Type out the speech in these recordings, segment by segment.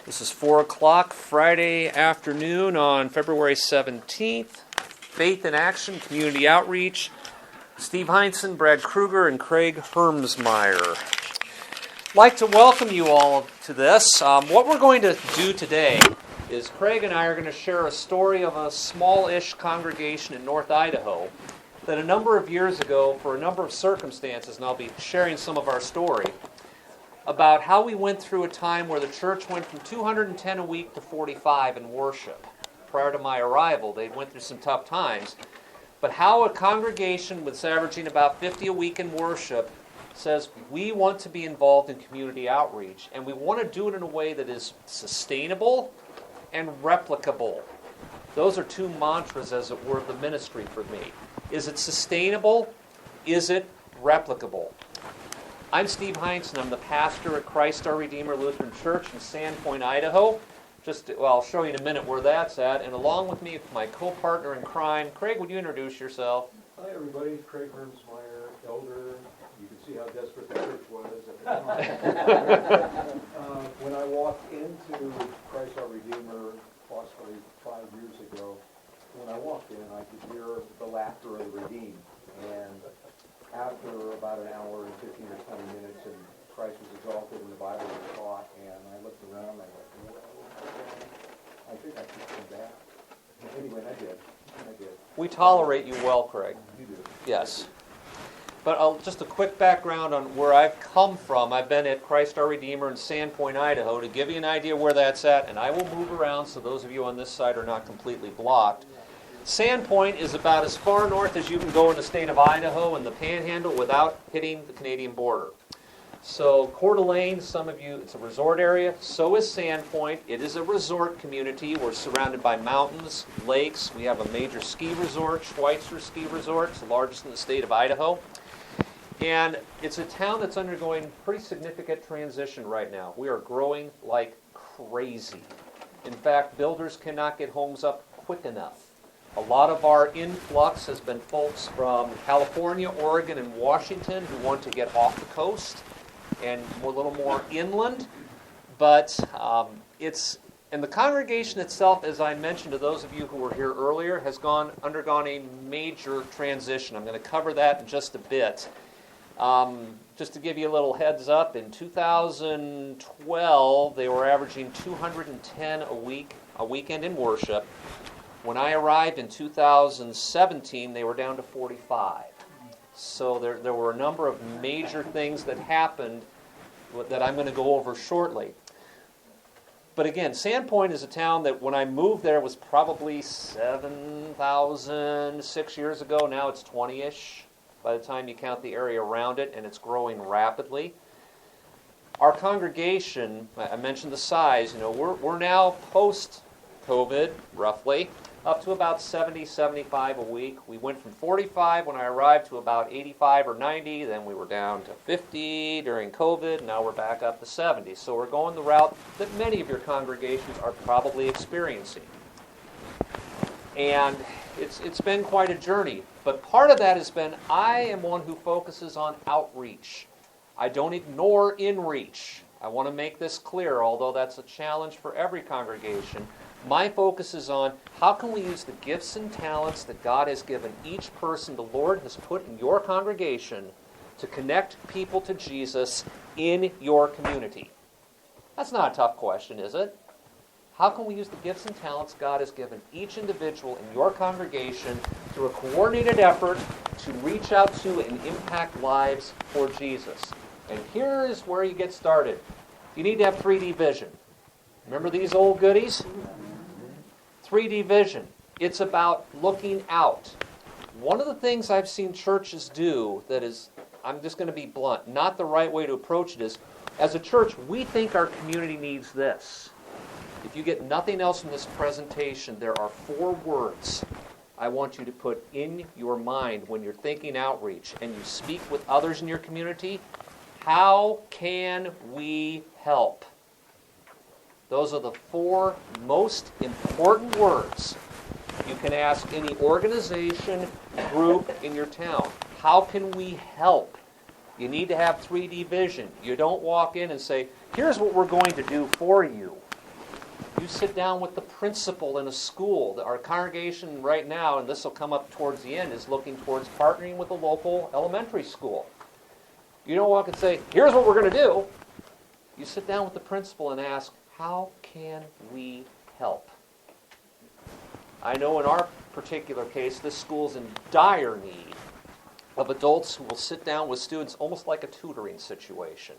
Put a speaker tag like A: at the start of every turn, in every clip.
A: This is 4 o'clock Friday afternoon on February 17th. Faith in Action, Community Outreach. Steve Heinsen, Brad Kruger, and Craig Hermsmeyer. I'd like to welcome you all to this. What we're going to do today is Craig and I are going to share a story of a small-ish congregation in North Idaho that a number of years ago, for a number of circumstances, and I'll be sharing some of our story, about how we went through a time where the church went from 210 a week to 45 in worship. Prior to my arrival, they went through some tough times. But how a congregation that's averaging about 50 a week in worship says, we want to be involved in community outreach, and we want to do it in a way that is sustainable and replicable. Those are two mantras, as it were, of the ministry for me. Is it sustainable? Is it replicable? I'm Steve Heinsen. I'm the pastor at Christ Our Redeemer Lutheran Church in Sandpoint, Idaho. I'll show you in a minute where that's at. And along with me, my co-partner in crime, Craig, would you introduce yourself?
B: Hi, everybody. Craig Hermsmeyer, elder. You can see how desperate the church was at the time. When I walked into Christ Our Redeemer, approximately 5 years ago, when I walked in, I could hear the laughter of the redeemed. And after about an hour and 15 or 20 minutes, and Christ was exalted and the Bible was taught, and I looked around and I went, well, I think I should come back. Anyway, I did.
A: We tolerate you well, Craig.
B: You do.
A: Yes. But just a quick background on where I've come from. I've been at Christ Our Redeemer in Sandpoint, Idaho, to give you an idea where that's at, and I will move around so those of you on this side are not completely blocked. Sandpoint is about as far north as you can go in the state of Idaho and the Panhandle without hitting the Canadian border. So Coeur d'Alene, some of you, it's a resort area. So is Sandpoint. It is a resort community. We're surrounded by mountains, lakes. We have a major ski resort, Schweitzer Ski Resort. It's the largest in the state of Idaho. And it's a town that's undergoing pretty significant transition right now. We are growing like crazy. In fact, builders cannot get homes up quick enough. A lot of our influx has been folks from California, Oregon, and Washington who want to get off the coast and a little more inland. But and the congregation itself, as I mentioned to those of you who were here earlier, has undergone a major transition. I'm going to cover that in just a bit. Just to give you a little heads up, in 2012, they were averaging 210 a weekend in worship. When I arrived in 2017, they were down to 45. So there were a number of major things that happened that I'm going to go over shortly. But again, Sandpoint is a town that when I moved there was probably 7,000 6 years ago. Now it's 20-ish by the time you count the area around it, and it's growing rapidly. Our congregation, I mentioned the size, we're now post-COVID, roughly, up to about 70, 75 a week. We went from 45 when I arrived to about 85 or 90. Then we were down to 50 during COVID. Now we're back up to 70. So we're going the route that many of your congregations are probably experiencing. And it's been quite a journey. But part of that has been I am one who focuses on outreach. I don't ignore inreach. I want to make this clear, although that's a challenge for every congregation. My focus is on how can we use the gifts and talents that God has given each person the Lord has put in your congregation to connect people to Jesus in your community. That's not a tough question, is it? How can we use the gifts and talents God has given each individual in your congregation through a coordinated effort to reach out to and impact lives for Jesus? And here is where you get started. You need to have 3D vision. Remember these old goodies? 3D vision. It's about looking out. One of the things I've seen churches do that is, I'm just going to be blunt, not the right way to approach it is, as a church, we think our community needs this. If you get nothing else from this presentation, there are 4 words I want you to put in your mind when you're thinking outreach and you speak with others in your community. How can we help? Those are the 4 most important words you can ask any organization, group in your town. How can we help? You need to have 3D vision. You don't walk in and say, here's what we're going to do for you. You sit down with the principal in a school. Our congregation right now, and this will come up towards the end, is looking towards partnering with a local elementary school. You don't walk and say, here's what we're going to do. You sit down with the principal and ask, how can we help? I know in our particular case, this school's in dire need of adults who will sit down with students almost like a tutoring situation.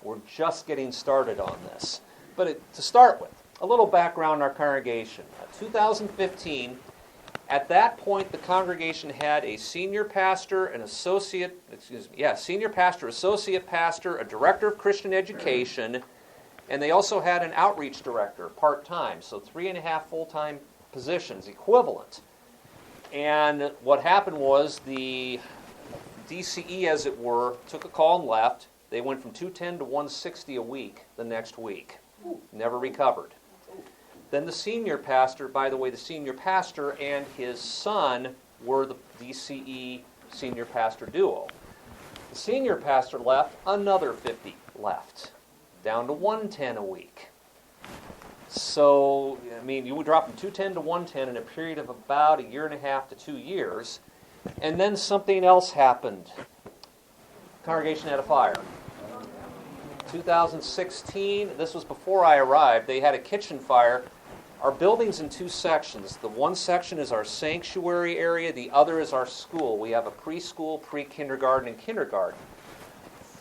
A: We're just getting started on this. But to start with, a little background on our congregation. 2015, at that point, the congregation had a senior pastor, senior pastor, associate pastor, a director of Christian education, and they also had an outreach director, part-time, so 3.5 full-time positions, equivalent. And what happened was the DCE, as it were, took a call and left. They went from 210 to 160 a week the next week. Never recovered. Then the senior pastor, by the way, the senior pastor and his son were the DCE senior pastor duo. The senior pastor left, another 50 left, down to 110 a week. So, I mean, you would drop from 210 to 110 in a period of about 1.5 to 2 years. And then something else happened. The congregation had a fire. 2016, this was before I arrived, they had a kitchen fire. Our building's in 2 sections. The one section is our sanctuary area. The other is our school. We have a preschool, pre-kindergarten, and kindergarten.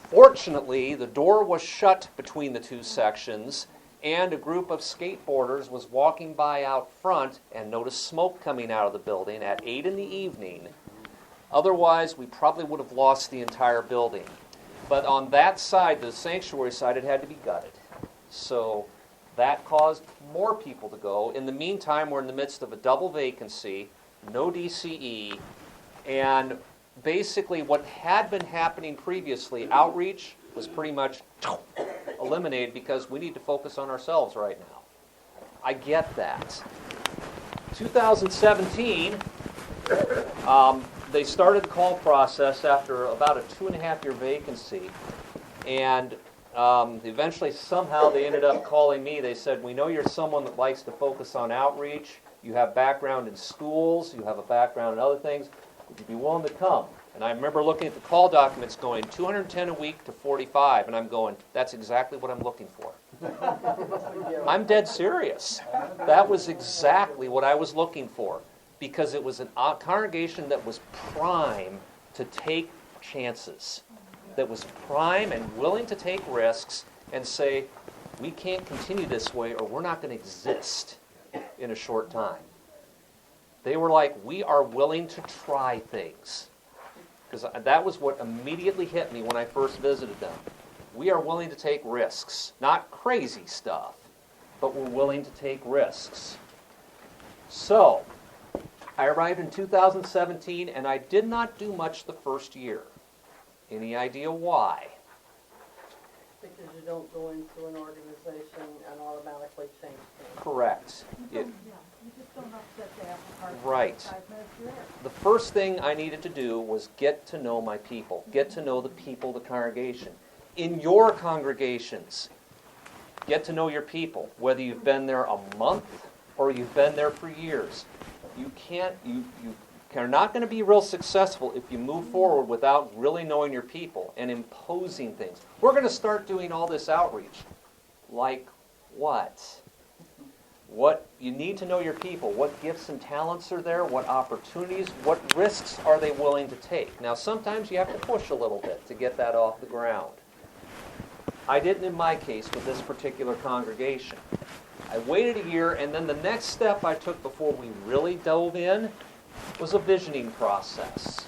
A: Fortunately, the door was shut between the 2 sections, and a group of skateboarders was walking by out front and noticed smoke coming out of the building at 8 in the evening. Otherwise, we probably would have lost the entire building. But on that side, the sanctuary side, it had to be gutted. So that caused more people to go. In the meantime, we're in the midst of a double vacancy, no DCE, and basically what had been happening previously, outreach, was pretty much eliminated because we need to focus on ourselves right now. I get that. 2017, they started the call process after about a 2.5-year vacancy, and eventually somehow they ended up calling me. They said, we know you're someone that likes to focus on outreach. You have background in schools. You have a background in other things. Would you be willing to come? And I remember looking at the call documents going 210 a week to 45, and I'm going, that's exactly what I'm looking for. I'm dead serious. That was exactly what I was looking for, because it was a congregation that was prime to take chances, that was prime and willing to take risks and say, we can't continue this way or we're not going to exist in a short time. They were like, we are willing to try things. Because that was what immediately hit me when I first visited them. We are willing to take risks. Not crazy stuff, but we're willing to take risks. So, I arrived in 2017, and I did not do much the first year. Any idea why?
C: Because you don't go into an organization and automatically change things.
A: Correct.
D: You just don't upset the apple cart.
A: Right.
D: 5 minutes you're there.
A: The first thing I needed to do was get to know my people. Get to know the people of the congregation. In your congregations, get to know your people. Whether you've been there a month or you've been there for years. You are not going to be real successful if you move forward without really knowing your people and imposing things. We're going to start doing all this outreach. Like what? What you need to know your people. What gifts and talents are there? What opportunities? What risks are they willing to take? Now, sometimes you have to push a little bit to get that off the ground. I didn't in my case with this particular congregation. I waited a year, and then the next step I took before we really dove in was a visioning process.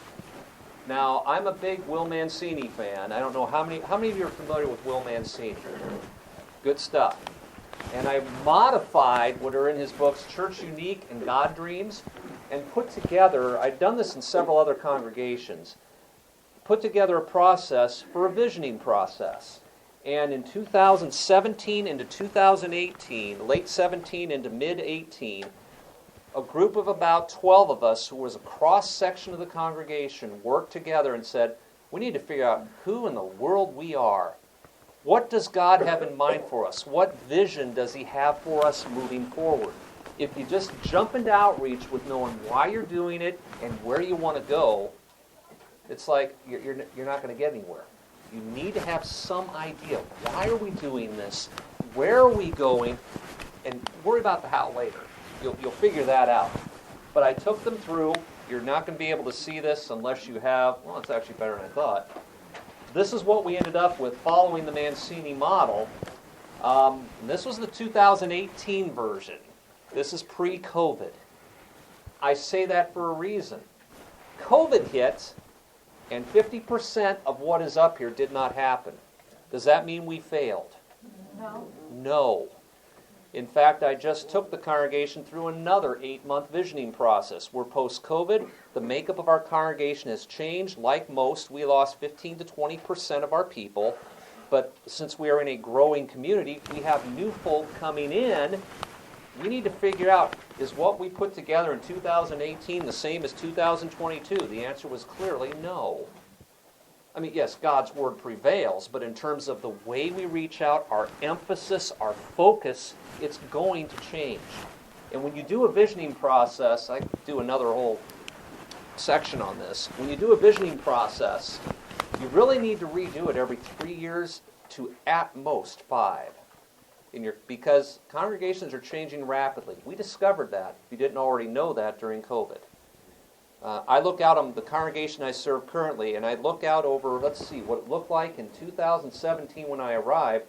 A: Now, I'm a big Will Mancini fan. I don't know how many of you are familiar with Will Mancini. Good stuff. And I modified what are in his books, Church Unique and God Dreams, and put together, I've done this in several other congregations, put together a process for a visioning process. And in 2017 into 2018, late 17 into mid-18, a group of about 12 of us who was a cross-section of the congregation worked together and said, we need to figure out who in the world we are. What does God have in mind for us? What vision does He have for us moving forward? If you just jump into outreach with knowing why you're doing it and where you want to go, it's like you're not going to get anywhere. You need to have some idea. Why are we doing this? Where are we going? And worry about the how later. You'll figure that out. But I took them through. You're not going to be able to see this unless you have, well, it's actually better than I thought. This is what we ended up with following the Mancini model. This was the 2018 version. This is pre-COVID. I say that for a reason. COVID hit, and 50% of what is up here did not happen. Does that mean we failed?
D: No.
A: No. In fact, I just took the congregation through another 8-month visioning process. We're post-COVID. The makeup of our congregation has changed. Like most, we lost 15 to 20% of our people. But since we are in a growing community, we have new folk coming in. We need to figure out, is what we put together in 2018 the same as 2022? The answer was clearly no. I mean, yes, God's Word prevails, but in terms of the way we reach out, our emphasis, our focus, it's going to change. And when you do a visioning process, I could do another whole section on this. When you do a visioning process, you really need to redo it every 3 years to at most 5. Because congregations are changing rapidly. We discovered that, if you didn't already know that, during COVID. I look out on the congregation I serve currently, and I look out over, let's see, what it looked like in 2017 when I arrived.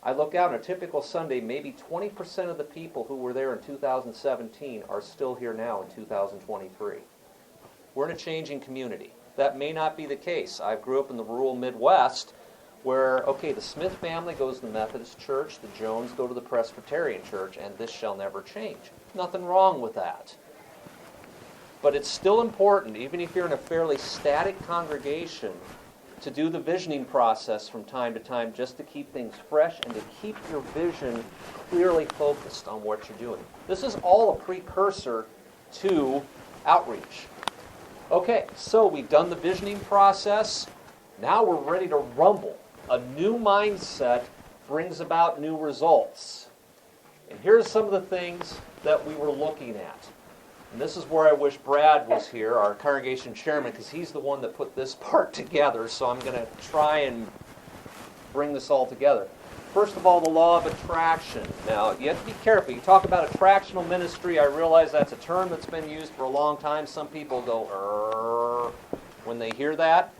A: I look out on a typical Sunday, maybe 20% of the people who were there in 2017 are still here now in 2023. We're in a changing community. That may not be the case. I grew up in the rural Midwest, where, okay, the Smith family goes to the Methodist Church, the Jones go to the Presbyterian Church, and this shall never change. Nothing wrong with that. But it's still important, even if you're in a fairly static congregation, to do the visioning process from time to time just to keep things fresh and to keep your vision clearly focused on what you're doing. This is all a precursor to outreach. Okay, so we've done the visioning process. Now we're ready to rumble. A new mindset brings about new results. And here's some of the things that we were looking at. And this is where I wish Brad was here, our congregation chairman, because he's the one that put this part together, so I'm going to try and bring this all together. First of all, the law of attraction. Now, you have to be careful. You talk about attractional ministry. I realize that's a term that's been used for a long time. Some people go, when they hear that.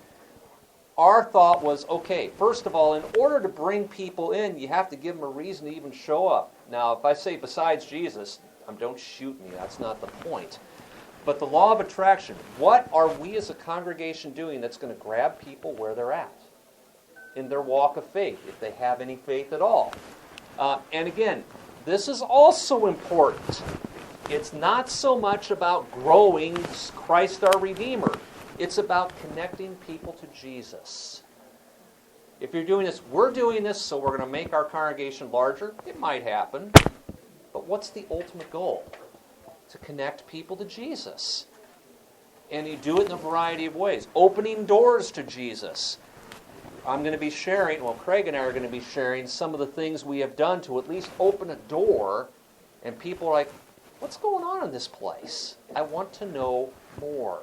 A: Our thought was, okay, first of all, in order to bring people in, you have to give them a reason to even show up. Now, if I say besides Jesus, don't shoot me, that's not the point. But the law of attraction, what are we as a congregation doing that's going to grab people where they're at in their walk of faith, if they have any faith at all? And again, this is also important. It's not so much about growing Christ our Redeemer. It's about connecting people to Jesus. If you're doing this, we're doing this, so we're going to make our congregation larger. It might happen. But what's the ultimate goal? To connect people to Jesus. And you do it in a variety of ways. Opening doors to Jesus. I'm going to be sharing, Craig and I are going to be sharing some of the things we have done to at least open a door, and people are like, what's going on in this place? I want to know more.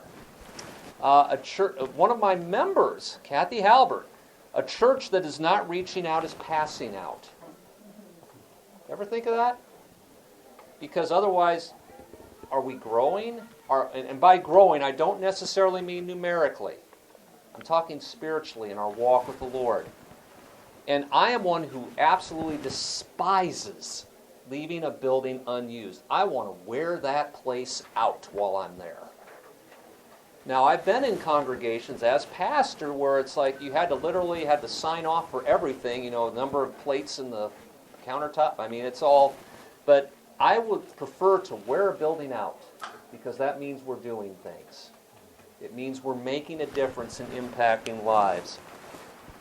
A: A church, one of my members, Kathy Halbert, a church that is not reaching out is passing out. Ever think of that? Because otherwise, are we growing? And by growing, I don't necessarily mean numerically. I'm talking spiritually in our walk with the Lord. And I am one who absolutely despises leaving a building unused. I want to wear that place out while I'm there. Now, I've been in congregations as pastor where it's like you had to sign off for everything, the number of plates in the countertop. I mean, it's all, but I would prefer to wear a building out because that means we're doing things. It means we're making a difference and impacting lives.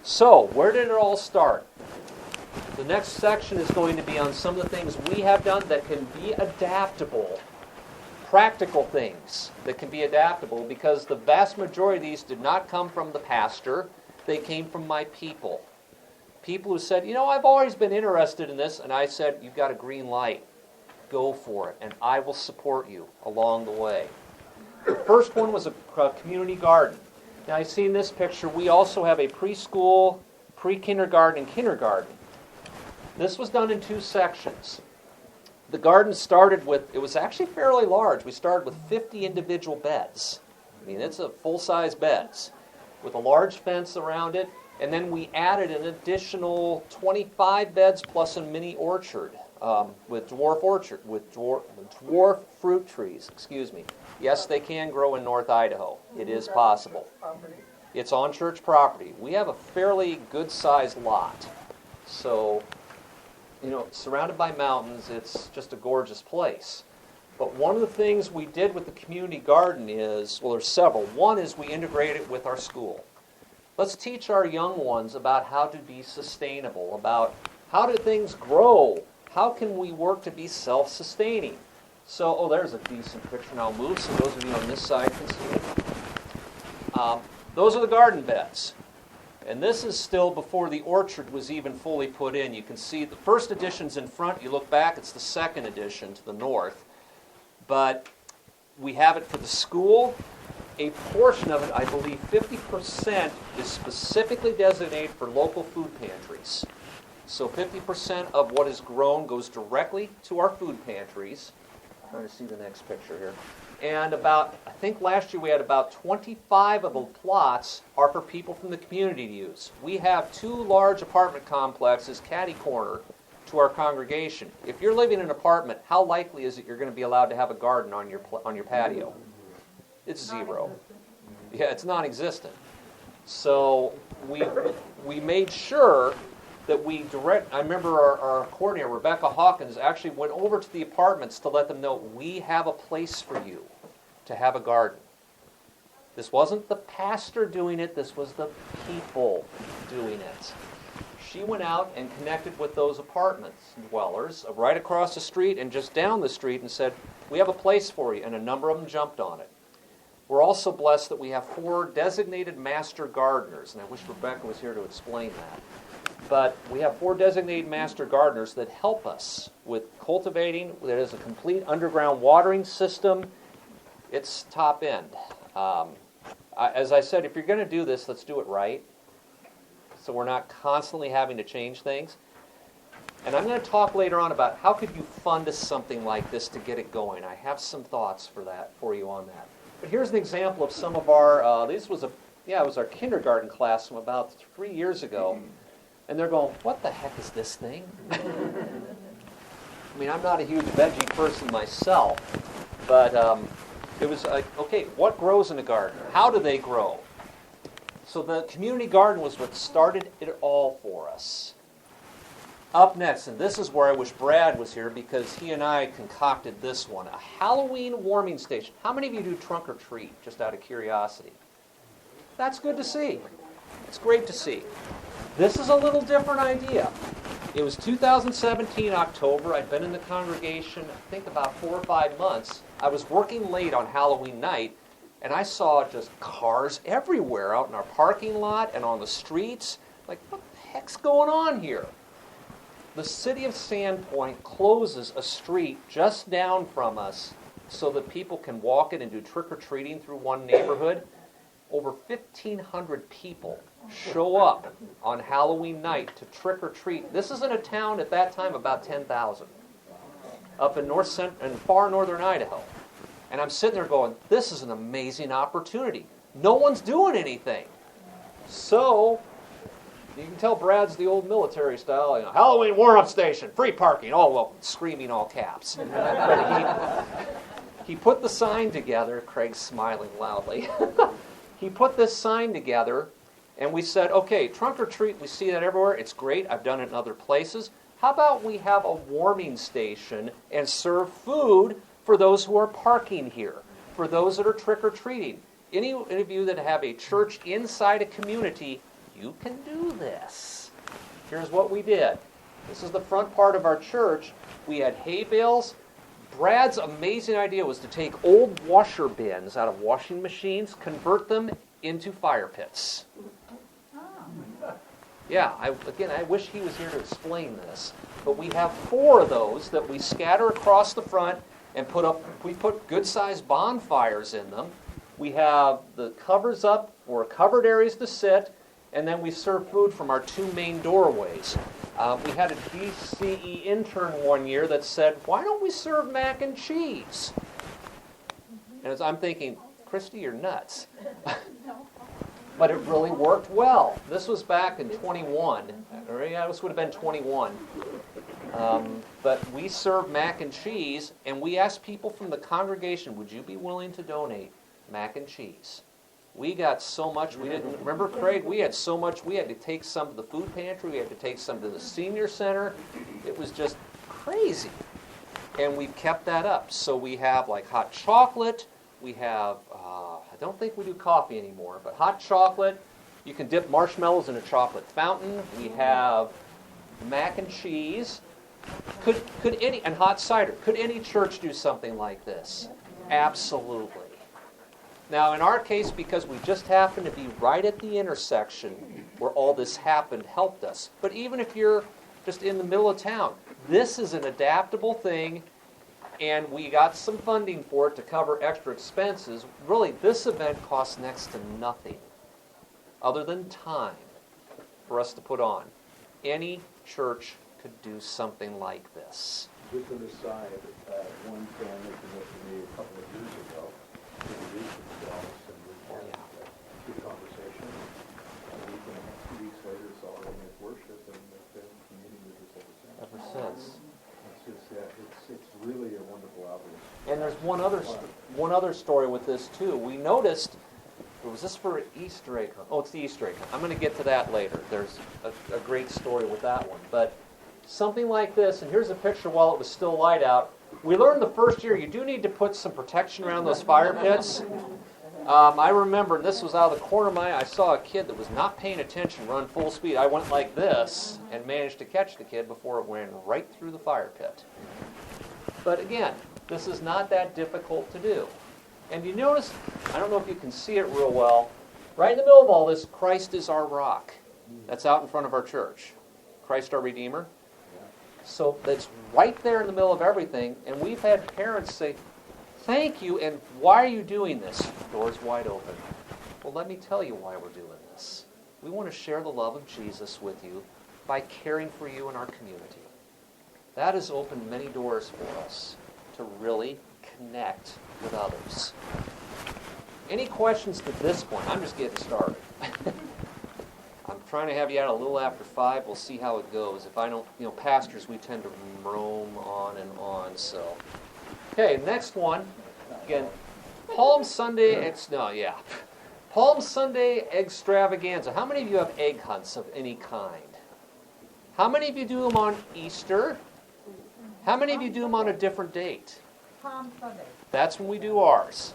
A: So, where did it all start? The next section is going to be on some of the things we have done that can be adaptable. Practical things that can be adaptable, because the vast majority of these did not come from the pastor. They came from my people. People who said, I've always been interested in this, and I said, you've got a green light. Go for it, and I will support you along the way. The first one was a community garden. Now, you've seen this picture. We also have a preschool, pre-kindergarten, and kindergarten. This was done in 2 sections. The garden started with, it was actually fairly large. We started with 50 individual beds. I mean, it's a full-size beds with a large fence around it. And then we added an additional 25 beds plus a mini orchard with dwarf fruit trees. Excuse me. Yes, they can grow in North Idaho. It is possible. It's on church property. We have a fairly good-sized lot. So, surrounded by mountains, it's just a gorgeous place. But one of the things we did with the community garden is, well, there's several. One is we integrated it with our school. Let's teach our young ones about how to be sustainable, about how do things grow, how can we work to be self-sustaining. So, there's a decent picture, and I'll move so those of you on this side can see it. Those are the garden beds. And this is still before the orchard was even fully put in. You can see the first edition's in front. You look back, it's the second edition to the north. But we have it for the school. A portion of it, I believe 50%, is specifically designated for local food pantries. So 50% of what is grown goes directly to our food pantries. I'm trying to see the next picture here. And I think last year we had about 25 of the plots are for people from the community to use. We have 2 large apartment complexes catty-corner to our congregation. If you're living in an apartment, how likely is it you're going to be allowed to have a garden on your patio? It's 0. Yeah, it's non-existent. So we made sure that I remember our coordinator, Rebecca Hawkins, actually went over to the apartments to let them know, we have a place for you to have a garden. This wasn't the pastor doing it, this was the people doing it. She went out and connected with those apartments dwellers right across the street and just down the street and said, we have a place for you, and a number of them jumped on it. We're also blessed that we have 4 designated master gardeners, and I wish Rebecca was here to explain that. But we have 4 designated master gardeners that help us with cultivating. There is a complete underground watering system. It's top end. As I said, if you're going to do this, let's do it right, so we're not constantly having to change things. And I'm going to talk later on about how could you fund something like this to get it going. I have some thoughts for you on that. But here's an example of some of our, it was our kindergarten class from about 3 years ago. And they're going, what the heck is this thing? I mean, I'm not a huge veggie person myself, but it was like, okay, what grows in a garden? How do they grow? So the community garden was what started it all for us. Up next, and this is where I wish Brad was here because he and I concocted this one, a Halloween warming station. How many of you do trunk or treat, just out of curiosity? That's good to see. It's great to see. This is a little different idea. It was 2017 October. I'd been in the congregation, I think about 4 or 5 months. I was working late on Halloween night, and I saw just cars everywhere out in our parking lot and on the streets. Like, what the heck's going on here? The city of Sandpoint closes a street just down from us so that people can walk it and do trick-or-treating through one neighborhood. Over 1,500 people show up on Halloween night to trick-or-treat. This is in a town at that time about 10,000, up in far northern Idaho. And I'm sitting there going, this is an amazing opportunity. No one's doing anything. So, you can tell Brad's the old military style, Halloween warm-up station, free parking, screaming all caps. He put the sign together, Craig's smiling loudly. He put this sign together, and we said, okay, trunk or treat, we see that everywhere. It's great. I've done it in other places. How about we have a warming station and serve food for those who are parking here, for those that are trick-or-treating? Any of you that have a church inside a community, you can do this. Here's what we did. This is the front part of our church. We had hay bales. Brad's amazing idea was to take old washer bins out of washing machines, convert them into fire pits. Yeah, again, I wish he was here to explain this. But we have 4 of those that we scatter across the front and we put good-sized bonfires in them. We have the covers up or covered areas to sit, and then we serve food from our 2 main doorways. We had a DCE intern one year that said, why don't we serve mac and cheese? And as I'm thinking, Christy, you're nuts. But it really worked well. This was back in 21. Or yeah, this would have been 21. But we served mac and cheese, and we asked people from the congregation, would you be willing to donate mac and cheese? We got so much, we didn't, remember Craig, we had so much, we had to take some to the food pantry, we had to take some to the senior center. It was just crazy. And we've kept that up. So we have like hot chocolate, we have, I don't think we do coffee anymore, but hot chocolate, you can dip marshmallows in a chocolate fountain. We have mac and cheese. And hot cider. Could any church do something like this? Absolutely. Now, in our case, because we just happened to be right at the intersection where all this happened, helped us. But even if you're just in the middle of town, this is an adaptable thing, and we got some funding for it to cover extra expenses. Really, this event costs next to nothing other than time for us to put on. Any church could do something like this.
B: Just an aside, one family came up to me a couple of years ago, introduced themselves, and we had a good conversation. A week and a half, 2 weeks later, saw them at worship, and they've been communing with us ever since.
A: Ever since.
B: It's just, it's really a wonderful outreach.
A: And there's one other story with this too. We noticed, was this for Easter egg hunt? Oh, it's the Easter egg hunt. I'm going to get to that later. There's a great story with that one. But something like this, and here's a picture while it was still light out. We learned the first year you do need to put some protection around those fire pits. I remember, this was out of the corner of my eye, I saw a kid that was not paying attention run full speed. I went like this and managed to catch the kid before it went right through the fire pit. But again, this is not that difficult to do. And you notice, I don't know if you can see it real well, right in the middle of all this, Christ is our rock. That's out in front of our church. Christ our Redeemer. So that's right there in the middle of everything, and we've had parents say, thank you, and why are you doing this? Doors wide open. Well, let me tell you why we're doing this. We want to share the love of Jesus with you by caring for you in our community. That has opened many doors for us to really connect with others. Any questions to this point? I'm just getting started. I'm trying to have you out a little after 5. We'll see how it goes. If I don't, pastors, we tend to roam on and on, so. Okay, next one. Again, Palm Sunday, Palm Sunday extravaganza. How many of you have egg hunts of any kind? How many of you do them on Easter? How many of you do them on a different date?
D: Palm Sunday.
A: That's when we do ours.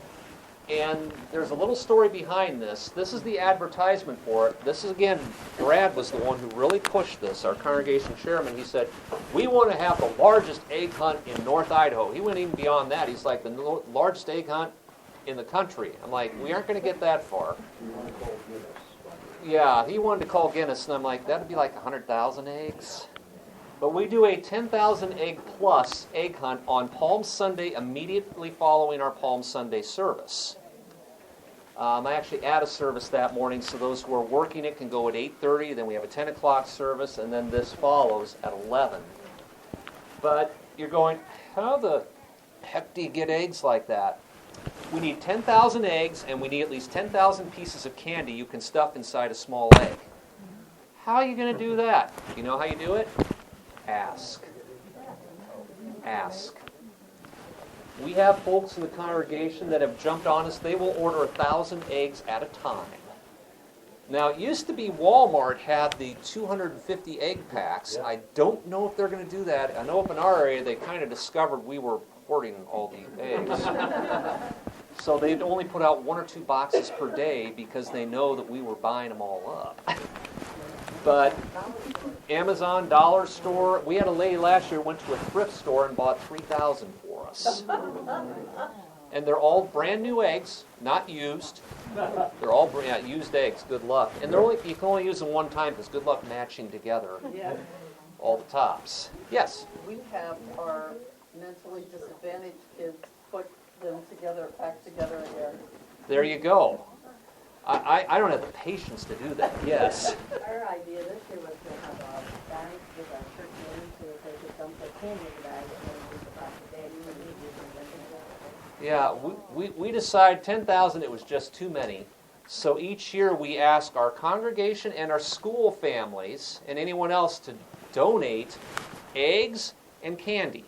A: And there's a little story behind this. This is the advertisement for it. This is, again, Brad was the one who really pushed this, our congregation chairman. He said, we want to have the largest egg hunt in North Idaho. He went even beyond that. He's like, the largest egg hunt in the country. I'm like, we aren't going to get that far. Yeah, he wanted to call Guinness, and I'm like, that would be like 100,000 eggs. But we do a 10,000 egg plus egg hunt on Palm Sunday immediately following our Palm Sunday service. I actually add a service that morning, so those who are working it can go at 8:30. Then we have a 10 o'clock service, and then this follows at 11. But you're going, how the heck do you get eggs like that? We need 10,000 eggs, and we need at least 10,000 pieces of candy you can stuff inside a small egg. How are you going to do that? You know how you do it? Ask. Ask. We have folks in the congregation that have jumped on us. They will order 1,000 eggs at a time. Now, it used to be Walmart had the 250 egg packs. I don't know if they're going to do that. I know up in our area they kind of discovered we were hoarding all the eggs. So they'd only put out 1 or 2 boxes per day because they know that we were buying them all up. But Amazon, Dollar Store, we had a lady last year who went to a thrift store and bought 3,000 for us. And they're all brand new eggs, not used. They're all used eggs. Good luck. And you can only use them one time because good luck matching together
C: Yeah.
A: all the tops. Yes.
C: We have our mentally disadvantaged kids put them together, packed together again.
A: There you go. I don't have the patience to do that. Yes.
E: Our idea this year was to have a bag with a church name so that they could dump their candy in the bag and then use the plastic bag and use it.
A: Yeah, we decided 10,000, it was just too many. So each year we ask our congregation and our school families and anyone else to donate eggs and candy.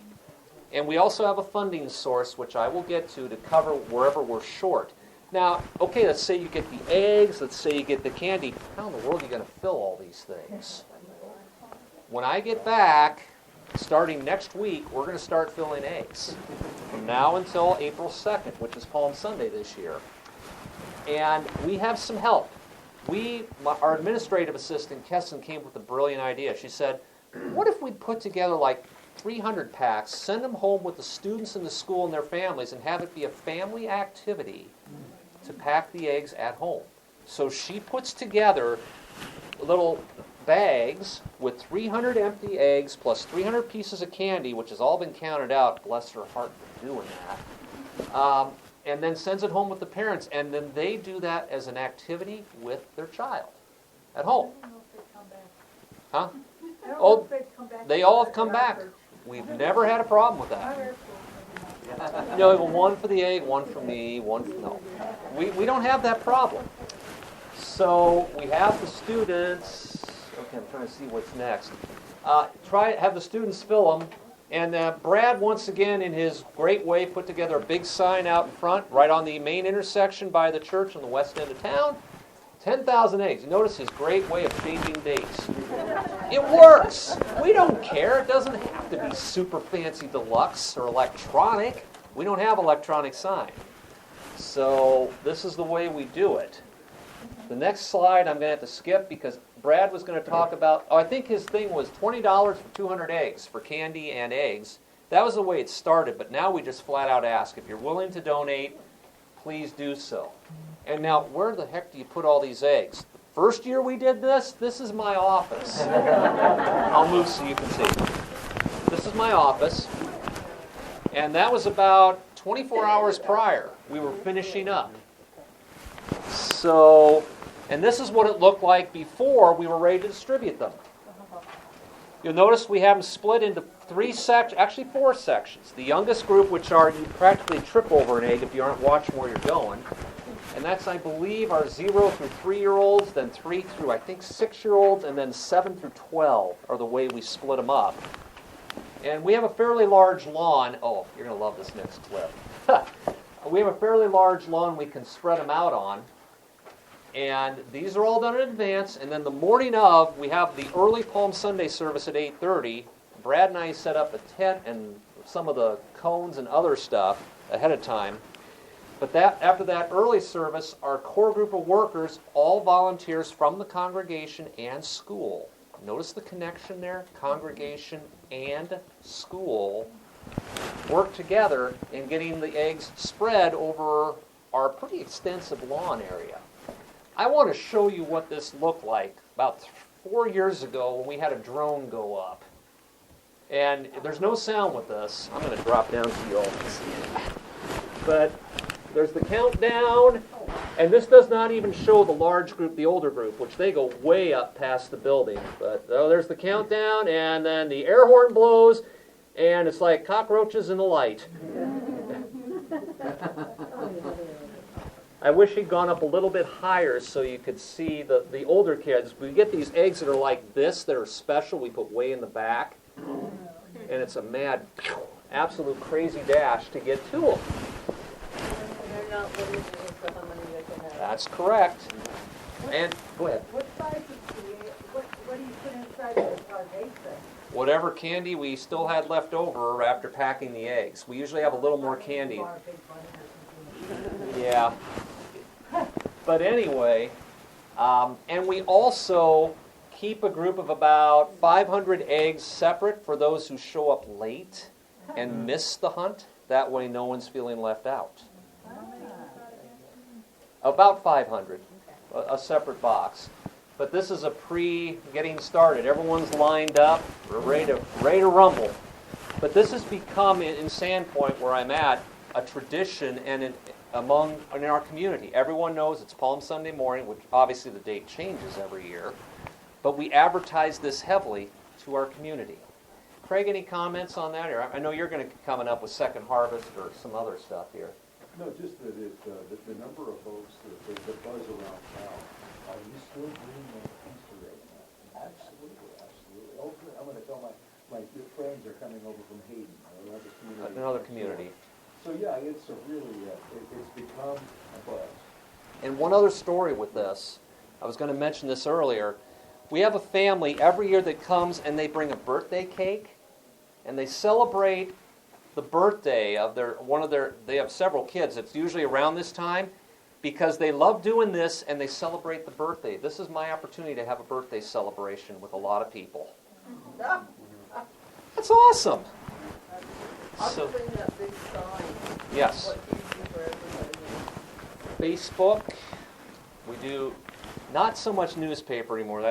A: And we also have a funding source, which I will get to cover wherever we're short. Now, okay, let's say you get the eggs, let's say you get the candy. How in the world are you going to fill all these things? When I get back, starting next week, we're going to start filling eggs. From now until April 2nd, which is Palm Sunday this year. And we have some help. Our administrative assistant, Kesson, came up with a brilliant idea. She said, what if we put together like 300 packs, send them home with the students in the school and their families, and have it be a family activity to pack the eggs at home. So she puts together little bags with 300 empty eggs plus 300 pieces of candy, which has all been counted out, bless her heart for doing that, and then sends it home with the parents, and then they do that as an activity with their child at home.
D: I don't know if they come back.
A: Huh?
D: I don't
A: Oh,
D: know if they've come back.
A: They all have come back. We've never had a problem with that.
D: Our airport,
A: No, one for the egg, one for me, one for no. We don't have that problem. So we have the students. Okay, I'm trying to see what's next. Have the students fill them, and Brad once again, in his great way, put together a big sign out in front, right on the main intersection by the church on the west end of town. 10,000 eggs. You notice his great way of changing dates. It works. We don't care. It doesn't have to be super fancy deluxe or electronic. We don't have electronic sign. So this is the way we do it. The next slide I'm going to have to skip because Brad was going to talk about, I think his thing was $20 for 200 eggs, for candy and eggs. That was the way it started, but now we just flat out ask, if you're willing to donate, please do so. And now, where the heck do you put all these eggs? First year we did this is my office. I'll move so you can see. This is my office. And that was about 24 hours prior. We were finishing up. So, and this is what it looked like before we were ready to distribute them. You'll notice we have them split into 4 sections. The youngest group, which are, you practically trip over an egg if you aren't watching where you're going. And that's, I believe, our 0 through 3-year-olds, then 3 through, I think, 6-year-olds, and then 7 through 12 are the way we split them up. And we have a fairly large lawn. Oh, you're going to love this next clip. We have a fairly large lawn we can spread them out on. And these are all done in advance. And then the morning of, we have the early Palm Sunday service at 8:30. Brad and I set up a tent and some of the cones and other stuff ahead of time. But after that early service, our core group of workers, all volunteers from the congregation and school. Notice the connection there, congregation and school, work together in getting the eggs spread over our pretty extensive lawn area. I want to show you what this looked like about 4 years ago when we had a drone go up. And there's no sound with this. I'm going to drop down so you all can see it. But there's the countdown, and this does not even show the large group, the older group, which they go way up past the building. But there's the countdown, and then the air horn blows, and it's like cockroaches in the light. I wish he'd gone up a little bit higher so you could see the older kids. We get these eggs that are like this, that are special, we put way in the back. And it's a mad, absolute crazy dash to get to them.
C: They're not limited to how many they can have.
A: That's correct. And, go ahead.
D: What size is what do you put inside the eggs then?
A: Whatever candy we still had left over after packing the eggs. We usually have a little more candy.
D: Or a big bunny or something.
A: Yeah. But anyway, and we also keep a group of about 500 eggs separate for those who show up late and miss the hunt. That way no one's feeling left out. About 500, a separate box. But this is a getting started. Everyone's lined up. We're ready to rumble. But this has become, in Sandpoint, where I'm at, a tradition and in our community. Everyone knows it's Palm Sunday morning, which obviously the date changes every year. But we advertise this heavily to our community. Craig, any comments on that? Or I know you're going to be coming up with Second Harvest or some other stuff here.
B: No, just that the number of folks that buzz around town, are you still doing the Easter egg hunt? Absolutely. Oh, good. I'm going to tell my good friends are coming over from Hayden,
A: Another community.
B: So yeah, it's a really, it's become a buzz.
A: And one other story with this, I was going to mention this earlier. We have a family every year that comes and they bring a birthday cake and they celebrate the birthday of they have several kids. It's usually around this time because they love doing this and they celebrate the birthday. This is my opportunity to have a birthday celebration with a lot of people. That's awesome.
C: I've
A: So,
C: seen that big sign.
A: yes.
C: What you do for everybody.
A: Facebook. We do not so much newspaper anymore.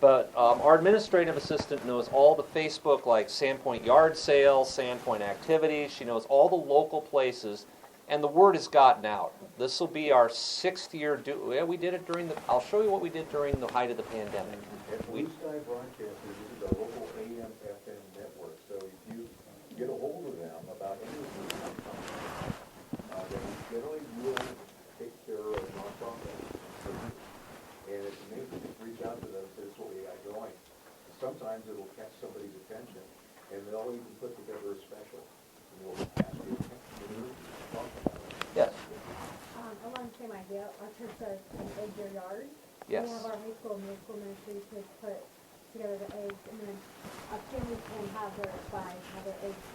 A: But our administrative assistant knows all the Facebook, like Sandpoint yard sales, Sandpoint activities. She knows all the local places, and the word has gotten out. This will be our 6th year. We did it I'll show you what we did during the height of the pandemic.
B: Blue Sky Broadcasters is a local AM FM network, so if you get a hold of them about anything, then generally will take care of nonprofit. And it's amazing, just reach out to them, say, this is what we got going. Sometimes it'll catch somebody's attention, and they'll even put together a special. And we'll ask you to talk about it.
A: Yes.
F: Along the same idea, our church does an egg your yard.
A: Yes.
F: We have our high school and middle school ministry to put together the eggs, and then families can have their eggs,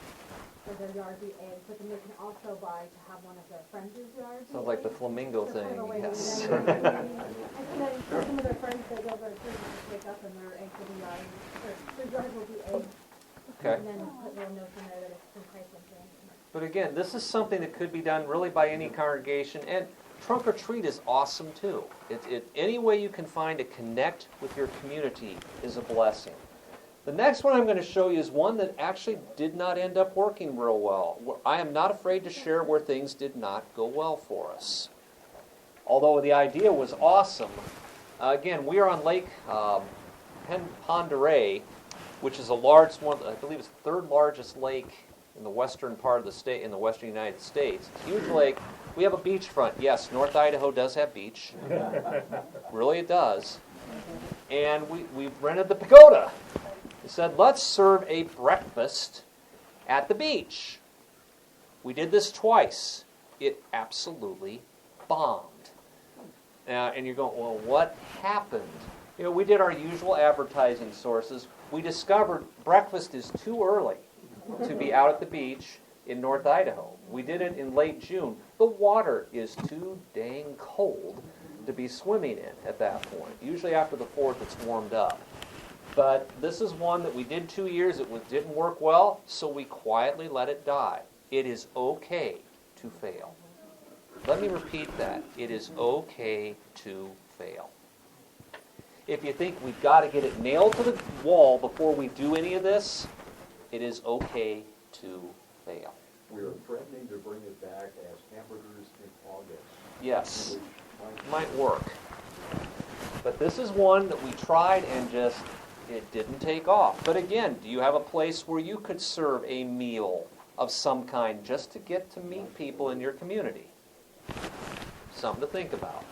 F: or their yard be eggs, but then they can also buy to have one of their friends' yards.
A: Sounds like the flamingo
F: So
A: thing.
F: kind of a way to
A: Yes.
F: do that. And then some of their friends, they go over to church and pick up, and their eggs will be yard, or their yard will be eggs.
A: Okay.
F: And then put little notes in there that it's from Christ and things.
A: But again, this is something that could be done really by any congregation, and trunk or treat is awesome too. Any way you can find to connect with your community is a blessing. The next one I'm going to show you is one that actually did not end up working real well. I am not afraid to share where things did not go well for us. Although the idea was awesome. Again, we are on Lake Ponderay, which is a large one, I believe it's the 3rd largest lake in the western part of the state, in the western United States. It's a huge lake. We have a beachfront. Yes, North Idaho does have beach. Really, it does. And we've rented the pagoda. We said, let's serve a breakfast at the beach. We did this twice. It absolutely bombed. And you're going, well, what happened? We did our usual advertising sources. We discovered breakfast is too early to be out at the beach in North Idaho. We did it in late June. The water is too dang cold to be swimming in at that point. Usually after the 4th it's warmed up. But this is one that we did 2 years. It didn't work well, so we quietly let it die. It is okay to fail. Let me repeat that. It is okay to fail. If you think we've got to get it nailed to the wall before we do any of this, it is okay to fail.
B: We are threatening to bring it back as hamburgers in August.
A: Yes, might work. But this is one that we tried and just, it didn't take off. But again, do you have a place where you could serve a meal of some kind just to get to meet people in your community? Something to think about.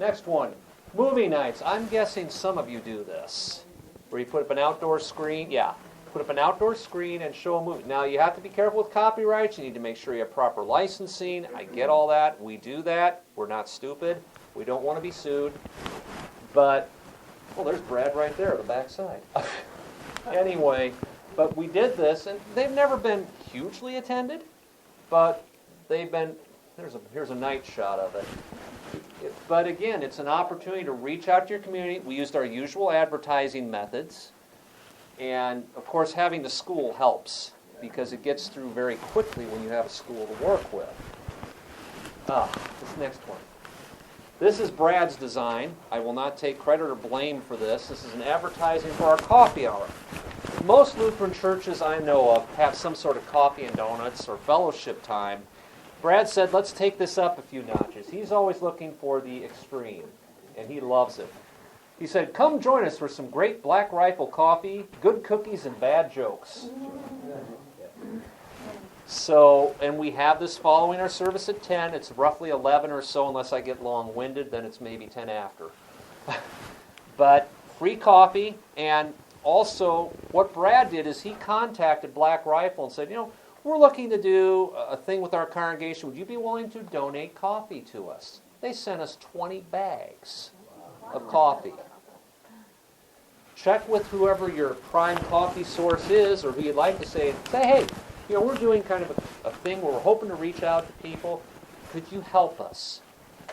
A: Next one, movie nights. I'm guessing some of you do this, where you put up an outdoor screen. Yeah, put up an outdoor screen and show a movie. Now, you have to be careful with copyrights. You need to make sure you have proper licensing. I get all that. We do that. We're not stupid. We don't want to be sued. But, well, there's Brad right there on the backside. Anyway, but we did this, and they've never been hugely attended, but they've been, here's a night shot of it. But again, it's an opportunity to reach out to your community. We used our usual advertising methods. And, of course, having the school helps because it gets through very quickly when you have a school to work with. This next one. This is Brad's design. I will not take credit or blame for this. This is an advertising for our coffee hour. Most Lutheran churches I know of have some sort of coffee and donuts or fellowship time. Brad said, let's take this up a few notches. He's always looking for the extreme, and he loves it. He said, come join us for some great Black Rifle coffee, good cookies, and bad jokes. So, and we have this following our service at 10. It's roughly 11 or so, unless I get long-winded, then it's maybe 10 after. But free coffee, and also what Brad did is he contacted Black Rifle and said, we're looking to do a thing with our congregation. Would you be willing to donate coffee to us? They sent us 20 bags of coffee. Check with whoever your prime coffee source is, or who you'd like to say, hey, we're doing kind of a thing where we're hoping to reach out to people. Could you help us?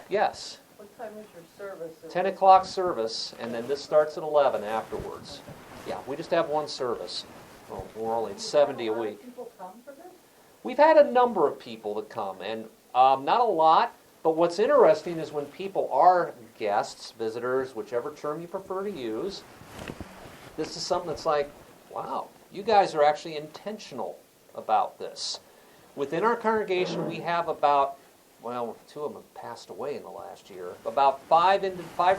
A: Yes.
C: What time is your service?
A: 10 o'clock service, and then this starts at 11 afterwards. Yeah, we just have one service. Well, we're only at 70 a week.
C: People come for this?
A: We've had a number of people that come, and not a lot, but what's interesting is when people are guests, visitors, whichever term you prefer to use, this is something that's like, wow, you guys are actually intentional about this. Within our congregation, we have about, two of them have passed away in the last year, about five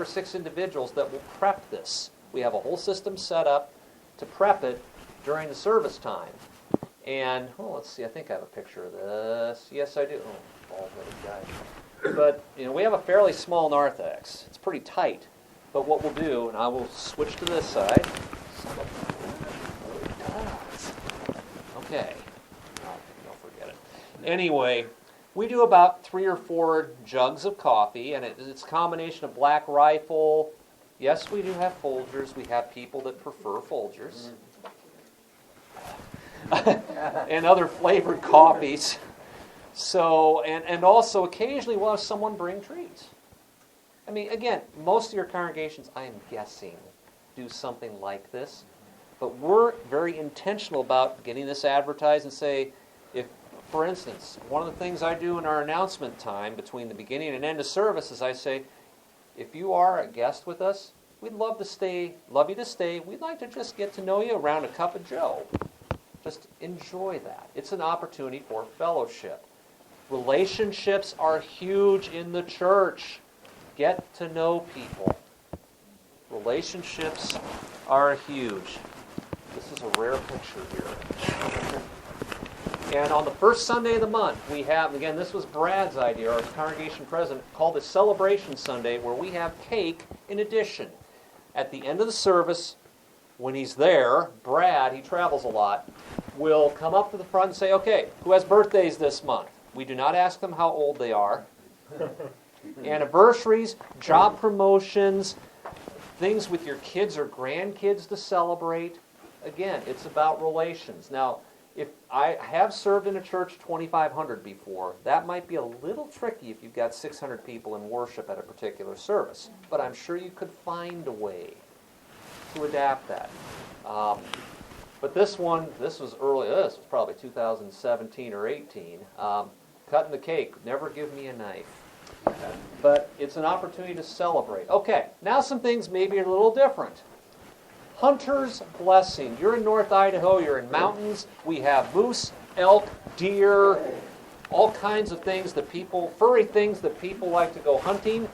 A: or six individuals that will prep this. We have a whole system set up to prep it during the service time. And, let's see, I think I have a picture of this. Yes, I do. Oh, bald-headed guy. But, we have a fairly small narthex. It's pretty tight. But what we'll do, and I will switch to this side. Okay. Don't forget it. Anyway, we do about 3 or 4 jugs of coffee, and it's a combination of Black Rifle. Yes, we do have Folgers. We have people that prefer Folgers. And other flavored coffees. So, and also occasionally we'll have someone bring treats. I mean, again, most of your congregations, I am guessing, do something like this. But we're very intentional about getting this advertised and say, if, for instance, one of the things I do in our announcement time between the beginning and end of service is I say, if you are a guest with us, we'd love you to stay. We'd like to just get to know you around a cup of joe. Just enjoy that. It's an opportunity for fellowship. Relationships are huge in the church. Get to know people. Relationships are huge. This is a rare picture here. And on the first Sunday of the month, we have, again, this was Brad's idea, our congregation president, called the Celebration Sunday, where we have cake in addition. At the end of the service, when he's there, Brad, he travels a lot, will come up to the front and say, okay, who has birthdays this month? We do not ask them how old they are. Anniversaries, job promotions, things with your kids or grandkids to celebrate. Again, it's about relations. Now, if I have served in a church 2,500 before, that might be a little tricky if you've got 600 people in worship at a particular service. But I'm sure you could find a way to adapt that. But this was early. This was probably 2017 or 18. Cutting the cake. Never give me a knife. But it's an opportunity to celebrate. Okay, now some things maybe are a little different. Hunter's blessing. You're in North Idaho. You're in mountains. We have moose, elk, deer, all kinds of things that furry things that people like to go hunting.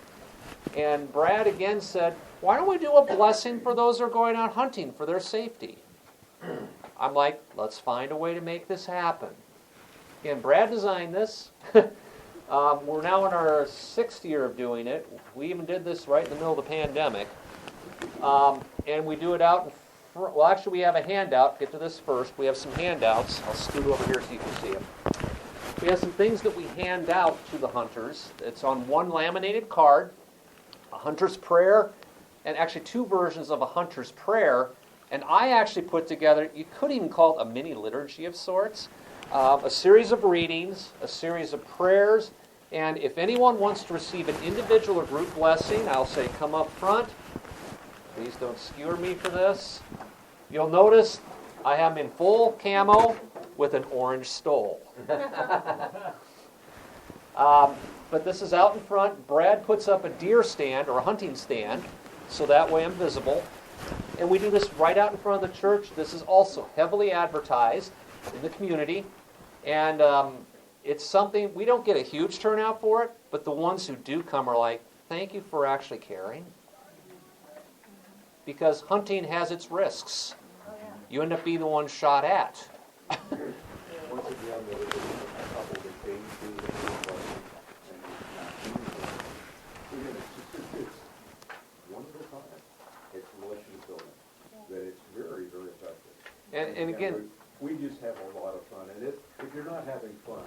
A: And Brad again said, why don't we do a blessing for those who are going out hunting for their safety? I'm like, let's find a way to make this happen. Again, Brad designed this. We're now in our 6th year of doing it. We even did this right in the middle of the pandemic. And we do it out in front. Well, actually, we have a handout. Get to this first. We have some handouts. I'll scoot over here so you can see them. We have some things that we hand out to the hunters. It's on one laminated card, a hunter's prayer, and actually 2 versions of a hunter's prayer. And I actually put together, you could even call it a mini liturgy of sorts, a series of readings, a series of prayers, and if anyone wants to receive an individual or group blessing, I'll say come up front. Please don't skewer me for this. You'll notice I am in full camo with an orange stole. But this is out in front. Brad puts up a deer stand or a hunting stand, so that way I'm visible. And we do this right out in front of the church. This is also heavily advertised in the community. And it's something, we don't get a huge turnout for it, but the ones who do come are like, thank you for actually caring. Because hunting has its risks. You end up being the one shot at.
B: Once again, there was a couple that came through the first and it's one at a time. It's relationship building. That it's very, very effective.
A: And again,
B: we just have a lot of fun. And if you're not having fun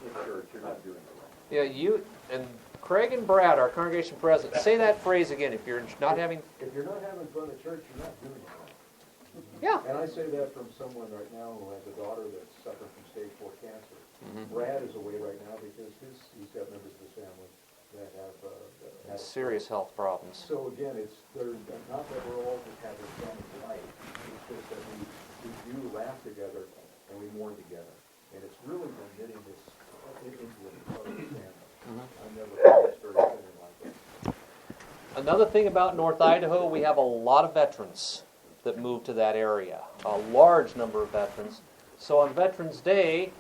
B: in church, you're not doing it right.
A: yeah, you and Craig and Brad, our congregation president, say that phrase again. If you're not having,
B: If you're not having fun at church, you're not doing it right.
A: yeah,
B: And I say that from someone right now who has a daughter that's suffering from stage 4 cancer.
A: Mm-hmm.
B: Brad is away right now because he's got members of his family that have
A: serious health problems.
B: So again, they're not that we're all just having fun tonight. It's just that we do laugh together and we mourn together. And it's really been knitting this into a family. I've never experienced anything like that.
A: Another thing about North Idaho, we have a lot of veterans that move to that area, a large number of veterans. So on Veterans Day,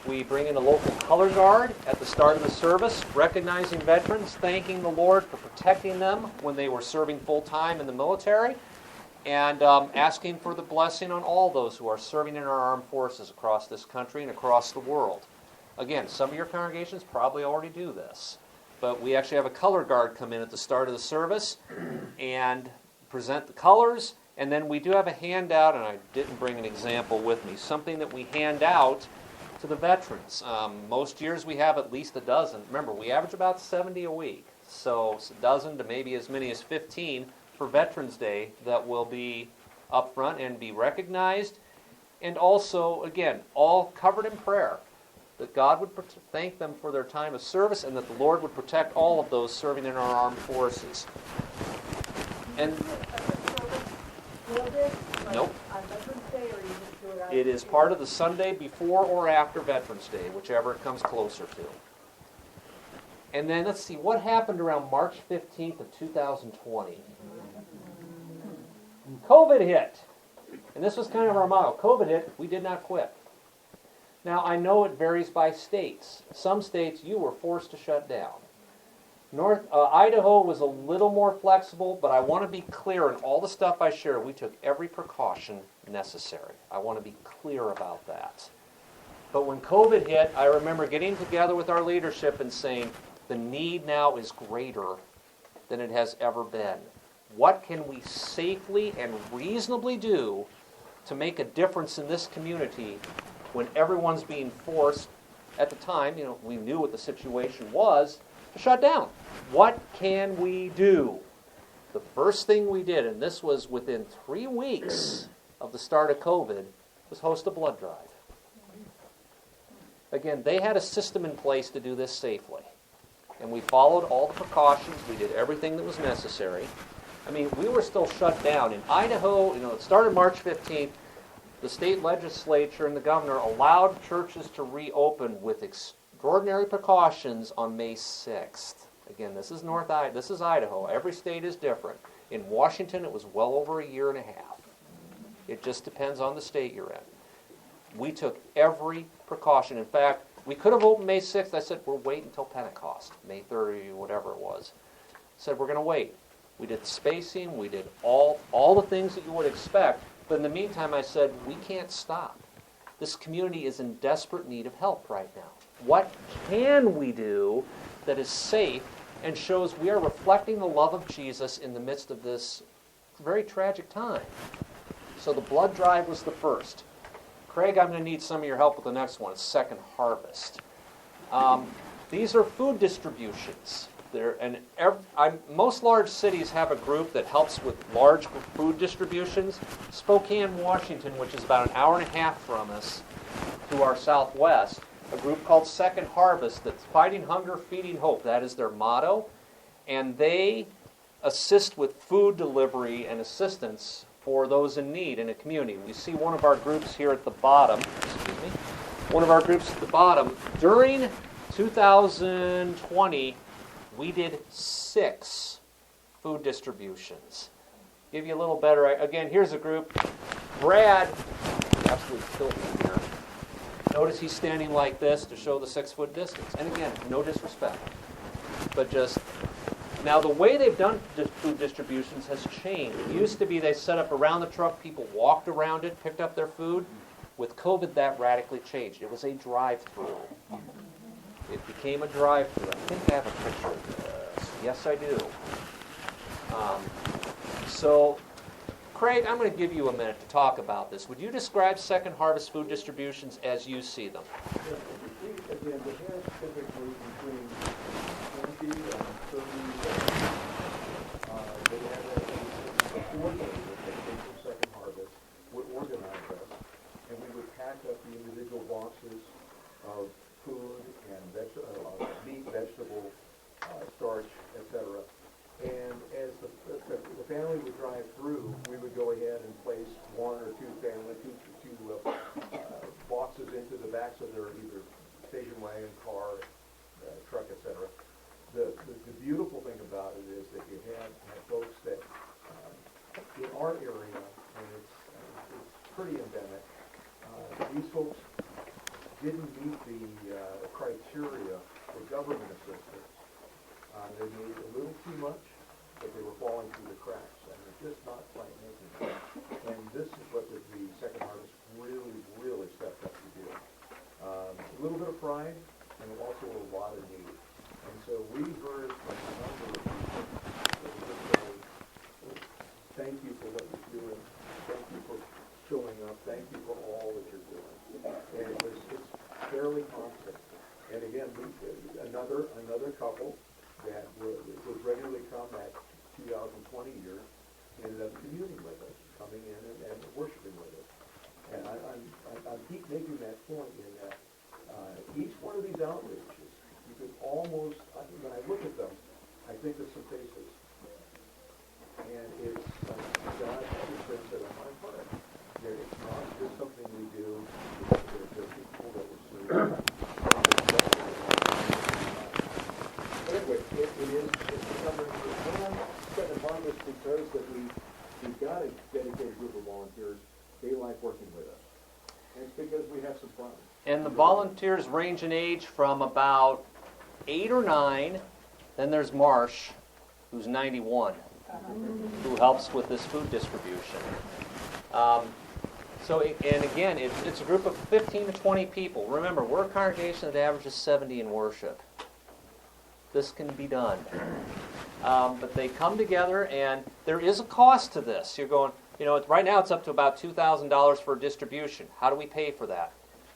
A: we bring in a local color guard at the start of the service, recognizing veterans, thanking the Lord for protecting them when they were serving full-time in the military, and asking for the blessing on all those who are serving in our armed forces across this country and across the world. Again, some of your congregations probably already do this, but we actually have a color guard come in at the start of the service and present the colors, and then we do have a handout, and I didn't bring an example with me, something that we hand out to the veterans. Most years we have at least a dozen. Remember, we average about 70 a week, so it's a dozen to maybe as many as 15 for Veterans Day that will be up front and be recognized, and also, again, all covered in prayer, that God would thank them for their time of service and that the Lord would protect all of those serving in our armed forces. And nope.
E: On Veterans Day, or you just do it on?
A: It is part of the Sunday before or after Veterans Day, whichever it comes closer to. And then let's see, what happened around March 15th of 2020? COVID hit. And this was kind of our motto. COVID hit, we did not quit. Now, I know it varies by states. Some states, you were forced to shut down. Idaho was a little more flexible, but I want to be clear in all the stuff I share. We took every precaution necessary. I want to be clear about that. But when COVID hit, I remember getting together with our leadership and saying, the need now is greater than it has ever been. What can we safely and reasonably do to make a difference in this community when everyone's being forced, at the time, we knew what the situation was, to shut down? What can we do? The first thing we did, and this was within 3 weeks of the start of COVID, was host a blood drive. Again, they had a system in place to do this safely. And we followed all the precautions. We did everything that was necessary. I mean, we were still shut down. In Idaho, it started March 15th. The state legislature and the governor allowed churches to reopen with extraordinary precautions on May 6th. Again, this is Idaho. Every state is different. In Washington, it was well over a year and a half. It just depends on the state you're in. We took every precaution. In fact, we could have opened May 6th. I said, we're waiting until Pentecost, May 30, whatever it was. I said, we're going to wait. We did spacing. We did all the things that you would expect. But in the meantime, I said, we can't stop. This community is in desperate need of help right now. What can we do that is safe and shows we are reflecting the love of Jesus in the midst of this very tragic time? So the blood drive was the first. Craig, I'm going to need some of your help with the next one, Second Harvest. These are food distributions. Most large cities have a group that helps with large food distributions. Spokane, Washington, which is about an hour and a half from us to our southwest, a group called Second Harvest that's fighting hunger, feeding hope. That is their motto. And they assist with food delivery and assistance for those in need in a community. We see one of our groups here at the bottom. One of our groups at the bottom. During 2020, we did 6 food distributions. Give you a little better, again, here's a group. Brad, absolutely killed me here. Notice he's standing like this to show the 6-foot distance. And again, no disrespect, but just, now the way they've done food distributions has changed. It used to be they set up around the truck, people walked around it, picked up their food. With COVID, that radically changed. It was a drive-through. It became a drive-through. I think I have a picture of this. Yes, I do. So, Craig, I'm going to give you a minute to talk about this. Would you describe Second Harvest food distributions as you see them?
B: Again, the hands typically between 20 and 30 they have a coordinator that takes the Second Harvest, would organize us, and we would pack up the individual boxes of food and meat, vegetable, starch, etc. And as the family would drive through, we would go ahead and place 1 or 2 boxes into the backs of their either station wagon, car, truck, etc. The beautiful thing about it is that you have folks that in our area, and it's pretty endemic, these folks didn't meet the criteria for government assistance. They made a little too much, but they were falling through the cracks, and they're just not quite making it. And this is what the Second Harvest really stepped up to do. A little bit of pride, and also a lot of need. And so we heard from a number of people that would just say, thank you for what you're doing, thank you for showing up, thank you for all that you're doing. And it's fairly constant. And again, another couple that would regularly come at 2020 year ended up communing with us, coming in and worshiping with us. And I keep making that point in that each one of these outreaches, you could almost, when I look at them, I think of some faces. And it's God has been set on my heart. It's not just something we do, the people that we're serving. Anyway, it's becoming Second Harvest because that we've got a dedicated group of volunteers. They like working with us. And it's because we have some fun.
A: And the volunteers range in age from about 8 or 9. Then there's Marsh, who's 91, who helps with this food distribution. And again, it's a group of 15 to 20 people. Remember, we're a congregation that averages 70 in worship. This can be done. But they come together, and there is a cost to this. You're going, right now it's up to about $2,000 for a distribution. How do we pay for that?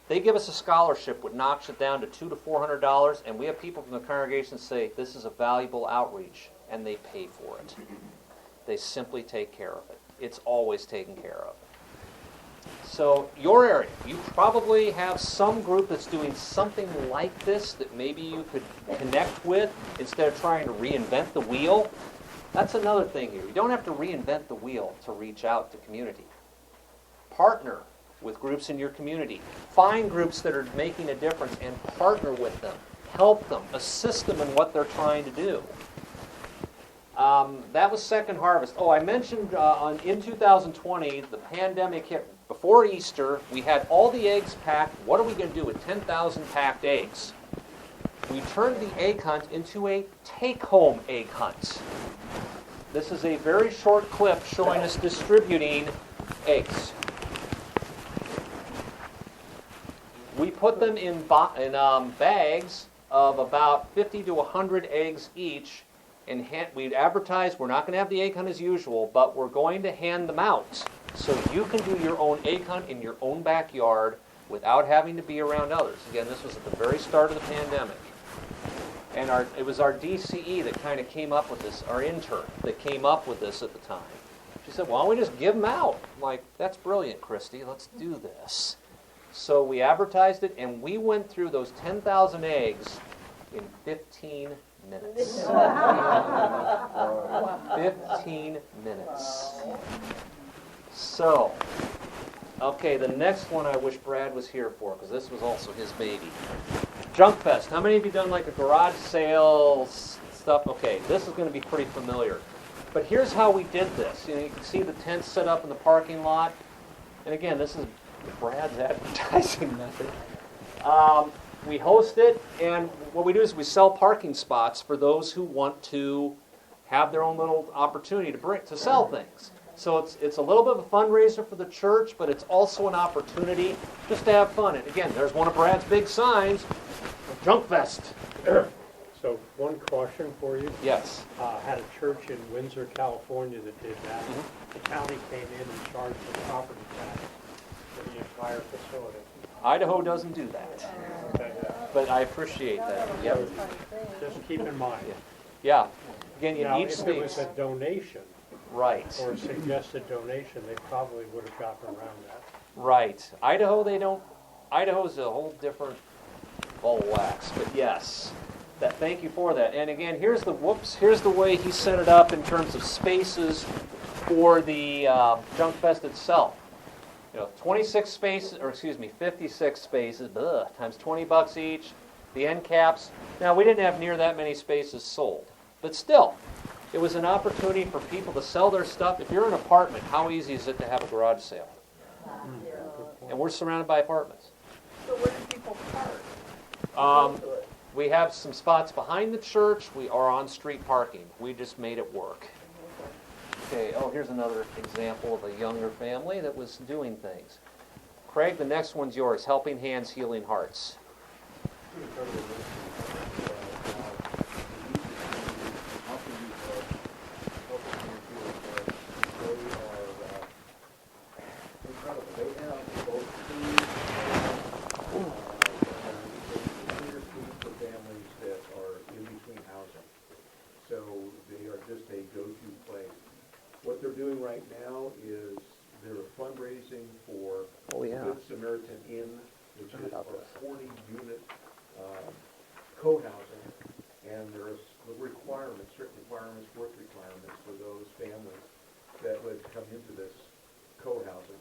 A: They give us a scholarship, which knocks it down to $200 to $400, and we have people from the congregation say, this is a valuable outreach, and they pay for it. They simply take care of it. It's always taken care of. So your area, you probably have some group that's doing something like this that maybe you could connect with instead of trying to reinvent the wheel. That's another thing here. You don't have to reinvent the wheel to reach out to community. Partner with groups in your community. Find groups that are making a difference and partner with them. Help them. Assist them in what they're trying to do. That was Second Harvest. I mentioned in 2020, the pandemic hit. Before Easter, we had all the eggs packed. What are we going to do with 10,000 packed eggs? We turned the egg hunt into a take-home egg hunt. This is a very short clip showing us distributing eggs. We put them in bags of about 50 to 100 eggs each, and we'd advertise we're not going to have the egg hunt as usual, but we're going to hand them out. So you can do your own egg hunt in your own backyard without having to be around others. Again, this was at the very start of the pandemic. And it was our DCE that kind of came up with this, our intern that came up with this at the time. She said, why don't we just give them out? I'm like, that's brilliant, Christy. Let's do this. So we advertised it, and we went through those 10,000 eggs in 15 minutes. 15 minutes. So, okay, the next one I wish Brad was here for, because this was also his baby. Junk Fest. How many of you done like a garage sale stuff? Okay, this is going to be pretty familiar. But here's how we did this. You know, you can see the tents set up in the parking lot. And again, this is Brad's advertising method. We host it, and what we do is we sell parking spots for those who want to have their own little opportunity to sell things. So it's a little bit of a fundraiser for the church, but it's also an opportunity just to have fun. And again, there's one of Brad's big signs, Junk Fest.
G: So one caution for you.
A: Yes.
G: Had a church in Windsor, California that did that. The county came in and charged the property tax for the entire facility.
A: Idaho doesn't do that, but I appreciate that. Yep.
G: Just keep in mind.
A: Yeah. Again, in
G: Now,
A: each
G: if it was
A: state.
G: a donation
A: Right.
G: or a suggested donation, they probably would have gotten around that.
A: Right. Idaho, they don't. Idaho's a whole different ball of wax. But yes, thank you for that. And again, here's the way he set it up in terms of spaces for the Junk Fest itself. 26 spaces, or excuse me, 56 spaces, times $20 each. The end caps. Now, we didn't have near that many spaces sold, but still, it was an opportunity for people to sell their stuff. If you're in an apartment, how easy is it to have a garage sale? And we're surrounded by apartments.
C: So where do people park?
A: We have some spots behind the church. We are on street parking. We just made it work. Okay, here's another example of a younger family that was doing things. Craig, the next one's yours, Helping Hands, Healing Hearts.
B: What they're doing right now is they're fundraising for Good Samaritan Inn, which is a 40-unit co-housing, and there's requirements, strict requirements, work requirements for those families that would come into this co-housing.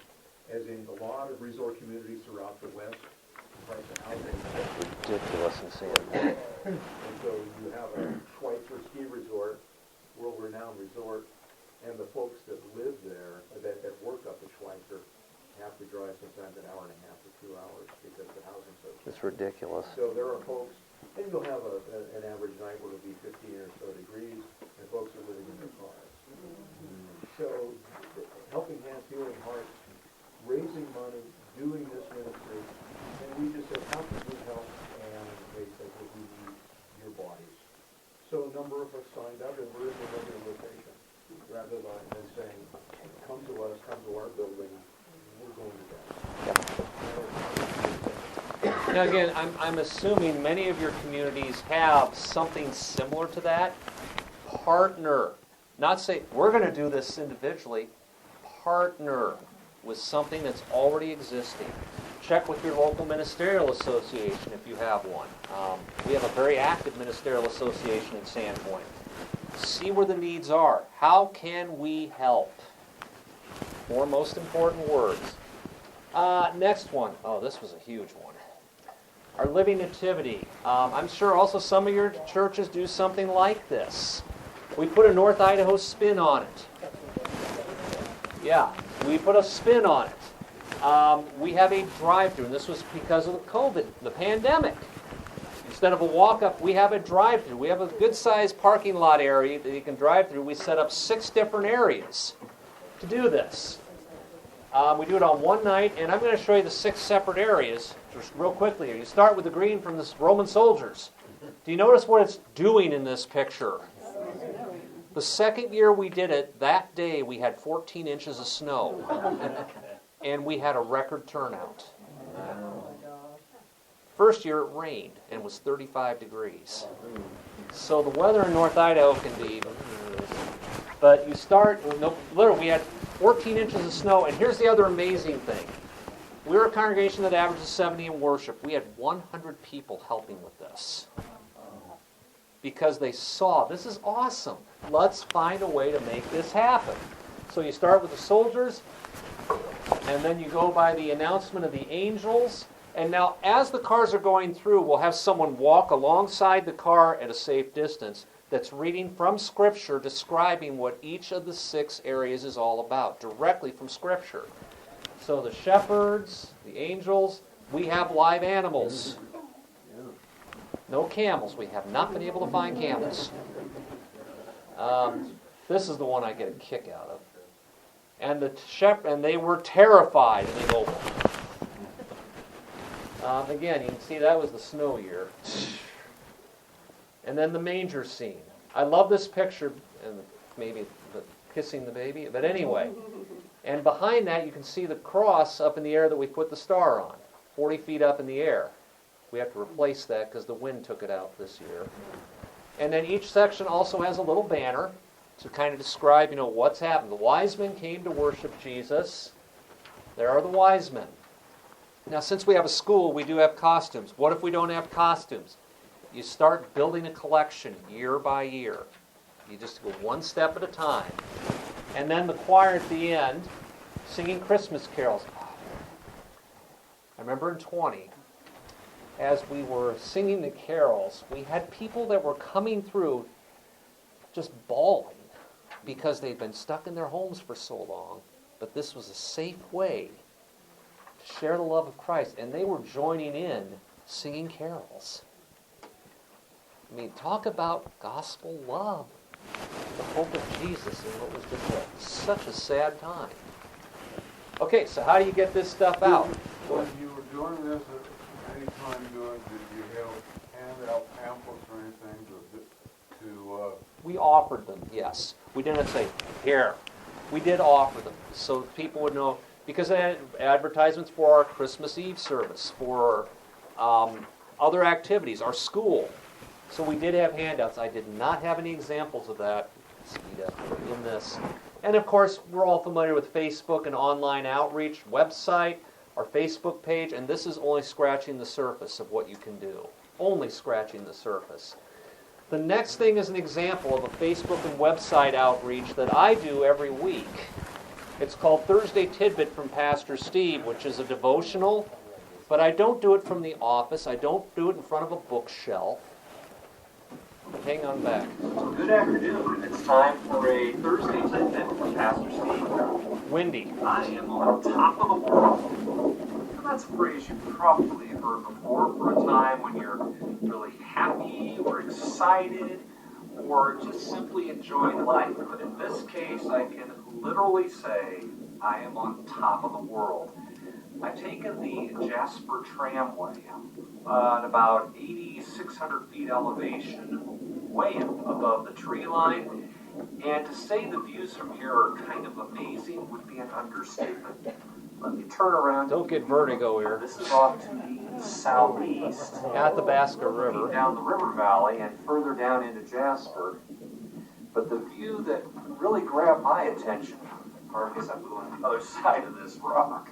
B: As in a lot of resort communities throughout the West, the price of housing is
A: Ridiculous in San.
B: and so you have a Schweitzer ski resort, world-renowned resort, and the folks that live there, that work up at Schweitzer, have to drive sometimes an hour and a half to 2 hours because the housing's so cheap.
A: It's ridiculous.
B: So there are folks, and you'll have an average night where it'll be 15 or so degrees, and folks are living in their cars. So Helping Hands, Healing Hearts, raising money, doing this ministry, and we just said, how can we help? And they said, well, we need your bodies. So a number of us signed up, and we're in the regular rotation. Rather than saying, come to us, come to our building, we're going to that.
A: Now again, I'm assuming many of your communities have something similar to that. Partner. Not say, we're going to do this individually. Partner with something that's already existing. Check with your local ministerial association if you have one. We have a very active ministerial association in Sandpoint. See where the needs are. How can we help? Four most important words. Next one. This was a huge one. Our Living Nativity. I'm sure also some of your churches do something like this. We put a North Idaho spin on it. Yeah, we put a spin on it. We have a drive-thru, and this was because of the COVID, the pandemic. Instead of a walk-up, we have a drive-thru. We have a good-sized parking lot area that you can drive through. We set up 6 different areas to do this. We do it on one night, and I'm going to show you the 6 separate areas just real quickly. You start with the green from the Roman soldiers. Do you notice what it's doing in this picture? The second year we did it, that day we had 14 inches of snow, and we had a record turnout. First year it rained and was 35 degrees. So the weather in North Idaho can be, but you start, literally we had 14 inches of snow, and here's the other amazing thing. We're a congregation that averages 70 in worship. We had 100 people helping with this. Because they saw, this is awesome. Let's find a way to make this happen. So you start with the soldiers, and then you go by the announcement of the angels, And now, as the cars are going through, we'll have someone walk alongside the car at a safe distance that's reading from Scripture, describing what each of the 6 areas is all about, directly from Scripture. So the shepherds, the angels, we have live animals. No camels. We have not been able to find camels. This is the one I get a kick out of. And and they were terrified, and they go. Again, you can see that was the snow year. And then the manger scene. I love this picture, and maybe the kissing the baby, but anyway. And behind that, you can see the cross up in the air that we put the star on, 40 feet up in the air. We have to replace that because the wind took it out this year. And then each section also has a little banner to kind of describe, what's happened. The wise men came to worship Jesus. There are the wise men. Now, since we have a school, we do have costumes. What if we don't have costumes? You start building a collection year by year. You just go one step at a time. And then the choir at the end, singing Christmas carols. I remember in 20, as we were singing the carols, we had people that were coming through just bawling because they'd been stuck in their homes for so long. But this was a safe way to share the love of Christ. And they were joining in singing carols. I mean, talk about gospel love. The hope of Jesus in what was just such a sad time. Okay, so how do you get this stuff out?
H: When you were doing this, at any time doing, did you hand out pamphlets or anything to
A: We offered them, yes. We didn't say, here. We did offer them so people would know, because they had advertisements for our Christmas Eve service, for other activities, our school. So we did have handouts. I did not have any examples of that in this. And of course, we're all familiar with Facebook and online outreach, website, our Facebook page, and this is only scratching the surface of what you can do. Only scratching the surface. The next thing is an example of a Facebook and website outreach that I do every week. It's called Thursday Tidbit from Pastor Steve, which is a devotional, but I don't do it from the office. I don't do it in front of a bookshelf. Hang on back.
I: Good afternoon. It's time for a Thursday Tidbit from Pastor Steve.
A: Windy.
I: I am on top of the world. Now, that's a phrase you've probably heard before for a time when you're really happy or excited or just simply enjoying life. But in this case, I can literally say I am on top of the world. I've taken the Jasper Tramway at about 8,600 feet elevation, way above the tree line. And to say the views from here are kind of amazing would be an understatement. Let me turn around.
A: Don't get vertigo here.
I: This is off to the southeast.
A: At the Basca River.
I: Down the river valley and further down into Jasper. But the view that really grabbed my attention, or I guess I'm going to the other side of this rock,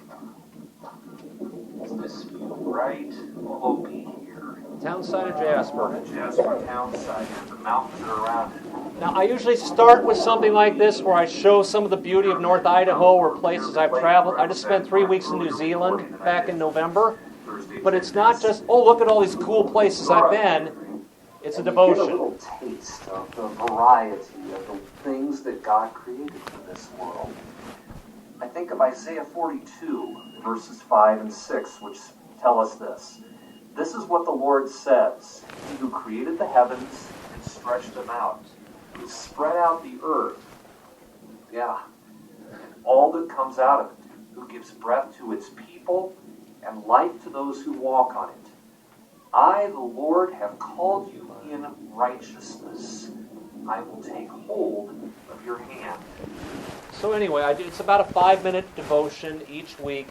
I: is this view right below me here.
A: Town side of Jasper.
I: The Jasper town side and the mountains that are around it.
A: Now, I usually start with something like this where I show some of the beauty of North Idaho or places I've traveled. I just spent 3 weeks in New Zealand back in November. But it's not just, oh, look at all these cool places I've been. It's a devotion.
I: You get a little taste of the variety of the things that God created for this world. I think of Isaiah 42, verses 5 and 6, which tell us this. This is what the Lord says, He who created the heavens and stretched them out, who spread out the earth, and all that comes out of it, who gives breath to its people and life to those who walk on it. I, the Lord, have called you in righteousness. I will take hold of your hand.
A: So anyway, it's about a 5-minute devotion each week.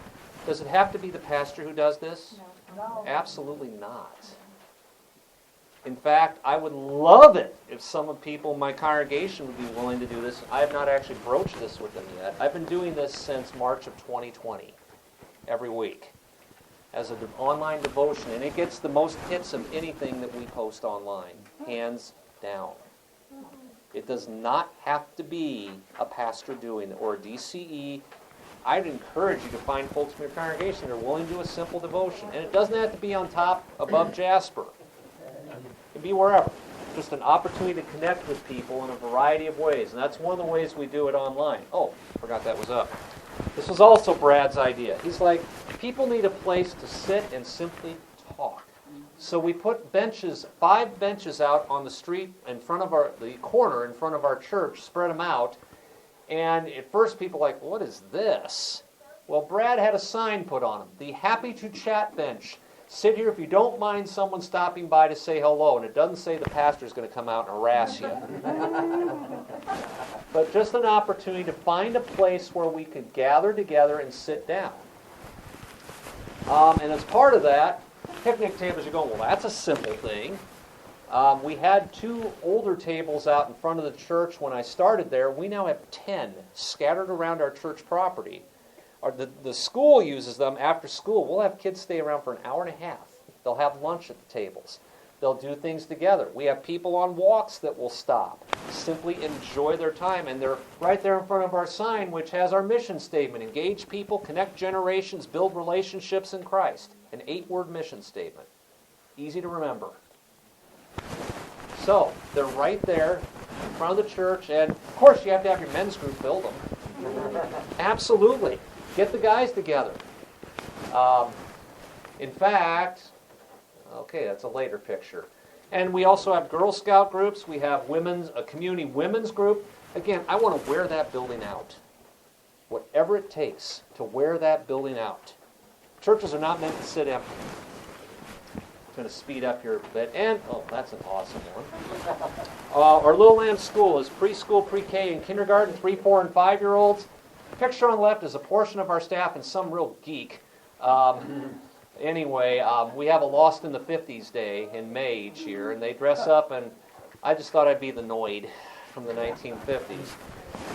A: Does it have to be the pastor who does this?
E: No.
A: Absolutely not. In fact, I would love it if some of the people in my congregation would be willing to do this. I have not actually broached this with them yet. I've been doing this since March of 2020, every week, as an online devotion. And it gets the most hits of anything that we post online, hands down. It does not have to be a pastor doing it, or a DCE, I'd encourage you to find folks from your congregation that are willing to do a simple devotion. And it doesn't have to be on top, above Jasper. It can be wherever. Just an opportunity to connect with people in a variety of ways. And that's one of the ways we do it online. Oh, forgot that was up. This was also Brad's idea. He's like, people need a place to sit and simply talk. So we put benches, 5 benches out on the street in front of the corner in front of our church, spread them out. And at first people were like, what is this? Well, Brad had a sign put on them, the Happy to Chat bench. Sit here if you don't mind someone stopping by to say hello. And it doesn't say the pastor's going to come out and harass you. But just an opportunity to find a place where we could gather together and sit down. And as part of that, picnic tables, you're going, well, that's a simple thing. We had 2 older tables out in front of the church when I started there. We now have 10 scattered around our church property. The school uses them after school. We'll have kids stay around for an hour and a half. They'll have lunch at the tables. They'll do things together. We have people on walks that will stop, simply enjoy their time. And they're right there in front of our sign, which has our mission statement. Engage people, connect generations, build relationships in Christ. An 8-word mission statement. Easy to remember. So, they're right there in front of the church. And, of course, you have to have your men's group build them. Absolutely. Get the guys together. In fact, okay, that's a later picture. And we also have Girl Scout groups. We have a community women's group. Again, I want to wear that building out. Whatever it takes to wear that building out. Churches are not meant to sit empty. I'm going to speed up here a bit. And, oh, that's an awesome one. Our Little Lamb School is preschool, pre-K, and kindergarten, 3, 4, and 5-year-olds. The picture on the left is a portion of our staff and some real geek. Anyway, we have a Lost in the 50s day in May each year, and they dress up, and I just thought I'd be the Noid from the 1950s.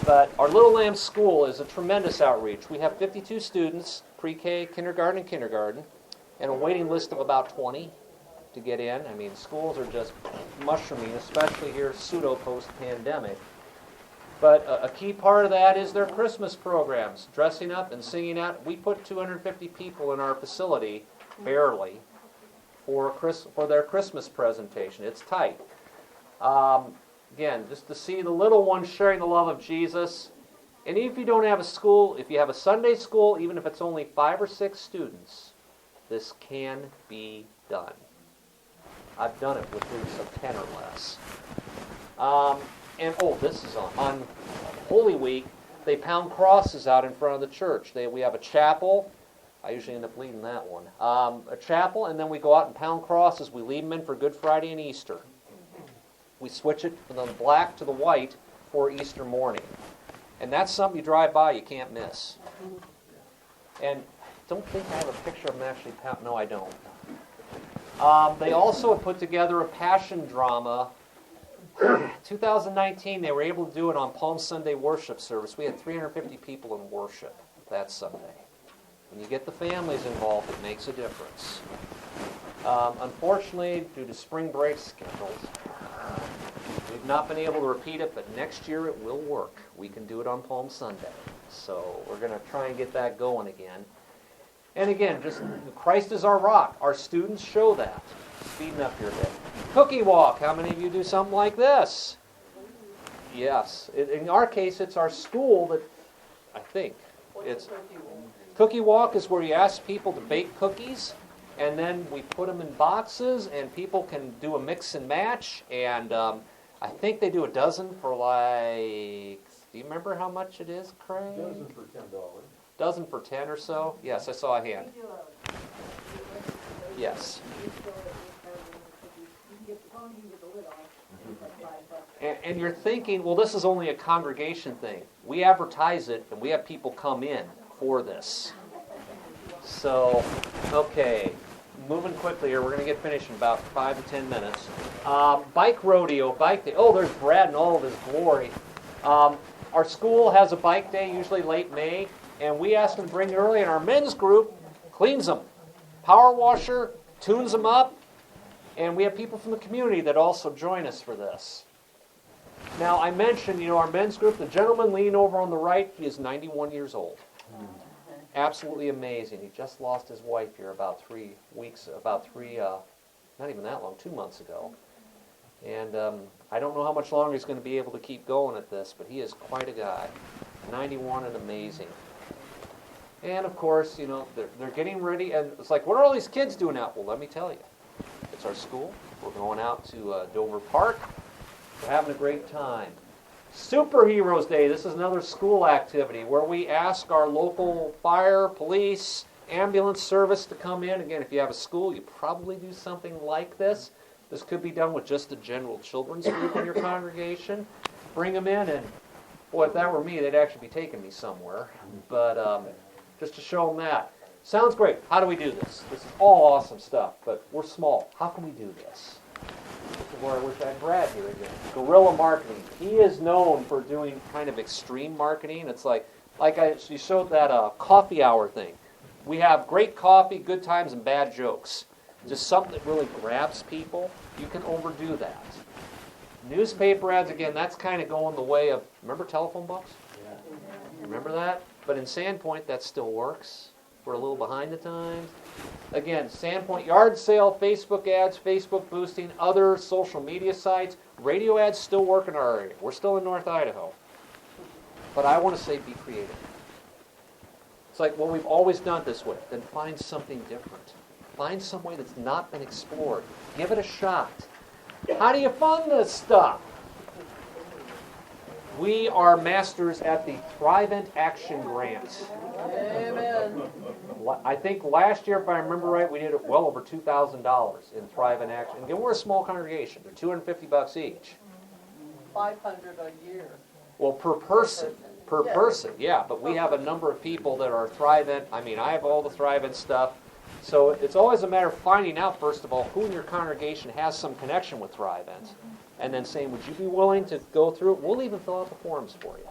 A: But our Little Lamb School is a tremendous outreach. We have 52 students, pre-K, kindergarten, and a waiting list of about 20 to get in. I mean, schools are just mushrooming, especially here pseudo-post-pandemic. But a key part of that is their Christmas programs, dressing up and singing out. We put 250 people in our facility, barely, for their Christmas presentation. It's tight. Again, just to see the little ones sharing the love of Jesus. And even if you don't have a school, if you have a Sunday school, even if it's only 5 or 6 students, this can be done. I've done it with groups of 10 or less. This is on Holy Week, they pound crosses out in front of the church. We have a chapel. I usually end up leading that one. A chapel, and then we go out and pound crosses. We leave them in for Good Friday and Easter. We switch it from the black to the white for Easter morning. And that's something you drive by, you can't miss. And don't think I have a picture of them actually pound. No, I don't. They also have put together a passion drama. 2019, they were able to do it on Palm Sunday worship service. We had 350 people in worship that Sunday. When you get the families involved, it makes a difference. Unfortunately, due to spring break schedules, we've not been able to repeat it, but next year it will work. We can do it on Palm Sunday. So we're going to try and get that going again. And again, just Christ is our rock. Our students show that. Speeding up here a bit. Cookie walk. How many of you do something like this? Yes. In our case, it's our school that, I think. It's Cookie walk is where you ask people to bake cookies, and then we put them in boxes, and people can do a mix and match. And I think they do a dozen for do you remember how much it is, Craig?
B: Dozen for $10.
A: Dozen for 10 or so? Yes, I saw a hand. Yes. And you're thinking, well, this is only a congregation thing. We advertise it, and we have people come in for this. So, okay, moving quickly here. We're going to get finished in about 5 to 10 minutes. Bike rodeo, bike day. Oh, there's Brad in all of his glory. Our school has a bike day, usually late May, and we ask them to bring early, and our men's group cleans them. Power washer, tunes them up, and we have people from the community that also join us for this. Now, I mentioned, our men's group, the gentleman leaning over on the right, he is 91 years old. absolutely amazing. He just lost his wife here about 3 weeks, not even that long, 2 months ago. And I don't know how much longer he's going to be able to keep going at this, but he is quite a guy. 91 and amazing. And of course, you know, they're getting ready, and it's like, what are all these kids doing out? Well, let me tell you. It's our school. We're going out to Dover Park. We're having a great time. Superheroes Day. This is another school activity where we ask our local fire, police, ambulance service to come in. Again, if you have a school, you probably do something like this. This could be done with just a general children's group in your congregation. Bring them in, and boy, if that were me, they'd actually be taking me somewhere. But just to show them that. Sounds great. How do we do this? This is all awesome stuff, but we're small. How can we do this? This is where I wish I had Brad here again. Guerrilla marketing. He is known for doing kind of extreme marketing. It's like you showed that coffee hour thing. We have great coffee, good times, and bad jokes. Just something that really grabs people. You can overdo that. Newspaper ads, again, that's kind of going the way of, remember telephone books? Yeah. Remember that? But in Sandpoint, that still works. We're a little behind the times. Again, Sandpoint yard sale, Facebook ads, Facebook boosting, other social media sites. Radio ads still work in our area. We're still in North Idaho. But I want to say be creative. It's like, well, we've always done it this way. Then find something different. Find some way that's not been explored. Give it a shot. How do you fund this stuff? We are masters at the Thrivent Action Grant.
C: Amen.
A: I think last year, if I remember right, we did well over $2,000 in Thrivent Action. Again, we're a small congregation. They're $250 each.
C: 500 a year.
A: Well, per person. Per person, yeah. But we have a number of people that are Thrivent. I mean, I have all the Thrivent stuff. So it's always a matter of finding out, first of all, who in your congregation has some connection with Thrivent. And then saying, would you be willing to go through it? We'll even fill out the forms for you.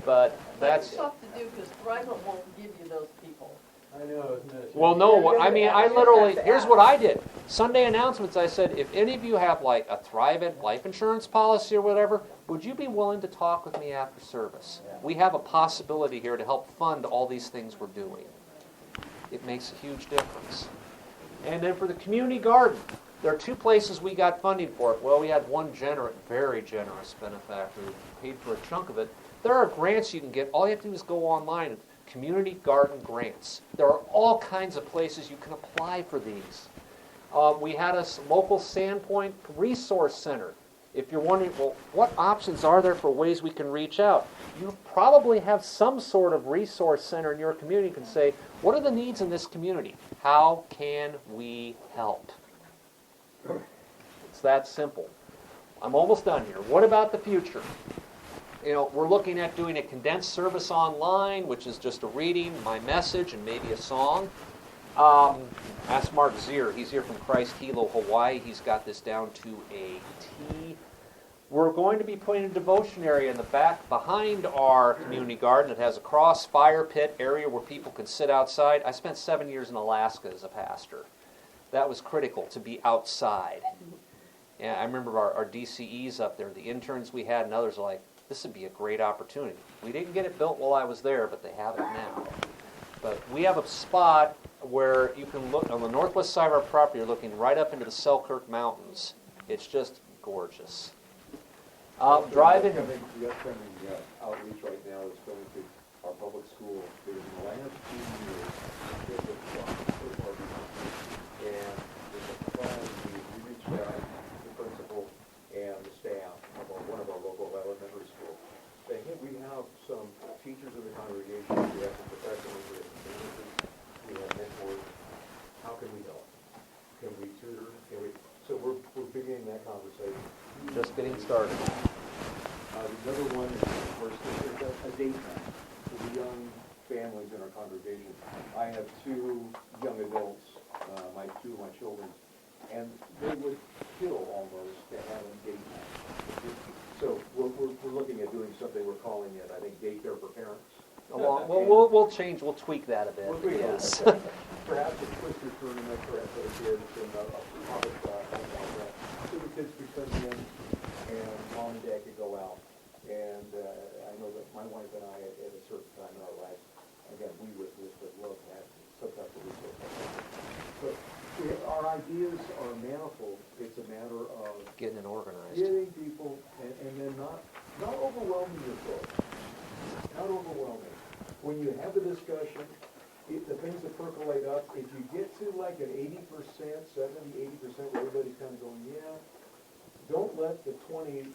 A: But that's...
C: It's tough to do because Thrivent won't give you those people.
B: I know, isn't it?
A: Well, no, I mean, I literally, here's what I did. Sunday announcements, I said, if any of you have like a Thrivent life insurance policy or whatever, would you be willing to talk with me after service? We have a possibility here to help fund all these things we're doing. It makes a huge difference. And then for the community garden, there are 2 places we got funding for it. Well, we had one very generous benefactor who paid for a chunk of it. There are grants you can get. All you have to do is go online and community garden grants. There are all kinds of places you can apply for these. We had a local Sandpoint Resource Center. If you're wondering, well, what options are there for ways we can reach out? You probably have some sort of resource center in your community you can say, what are the needs in this community? How can we help? It's that simple. I'm almost done here. What about the future? You know, we're looking at doing a condensed service online, which is just a reading, my message, and maybe a song. Ask Mark Zier. He's here from Christ Hilo, Hawaii. He's got this down to a T. We're going to be putting a devotion area in the back behind our community garden. It has a cross fire pit area where people can sit outside. I spent 7 years in Alaska as a pastor. That was critical, to be outside. And I remember our DCEs up there, the interns we had and others are like, this would be a great opportunity. We didn't get it built while I was there, but they have it now. But we have a spot where you can look, on the northwest side of our property, you're looking right up into the Selkirk Mountains. It's just gorgeous. Driving.
B: We got coming outreach right now that's going to our public school. There's in the last 2 years, there's a football and there's a plan. We reached out to the principal and the staff of one of our local elementary schools, saying, hey, we have some teachers in the congregation, we have some professionals, we have some managers, we have mentors. How can we help? Can we tutor? So we're beginning that conversation.
A: Just getting started.
B: The other one is, of course, there's a date night for the young families in our congregation. I have 2 young adults, two of my children, and they would kill almost to have a date night. So we're looking at doing something, we're calling it, I think, daycare for parents.
A: Well, we'll tweak that a bit.
B: We'll tweak
A: Yes.
B: that. Perhaps a twister tournament for the kids and a public something like that. So the kids could come in and mom and dad could go out. And I know that my wife and I, at a certain time in our life, our ideas are manifold. It's a matter of
A: Getting it organized.
B: getting people, and then not overwhelming your folks. Not overwhelming. When you have the discussion, the things that percolate up, if you get to like an 80%, 70, 80%, where everybody's kind of going, yeah, don't let the 20 slow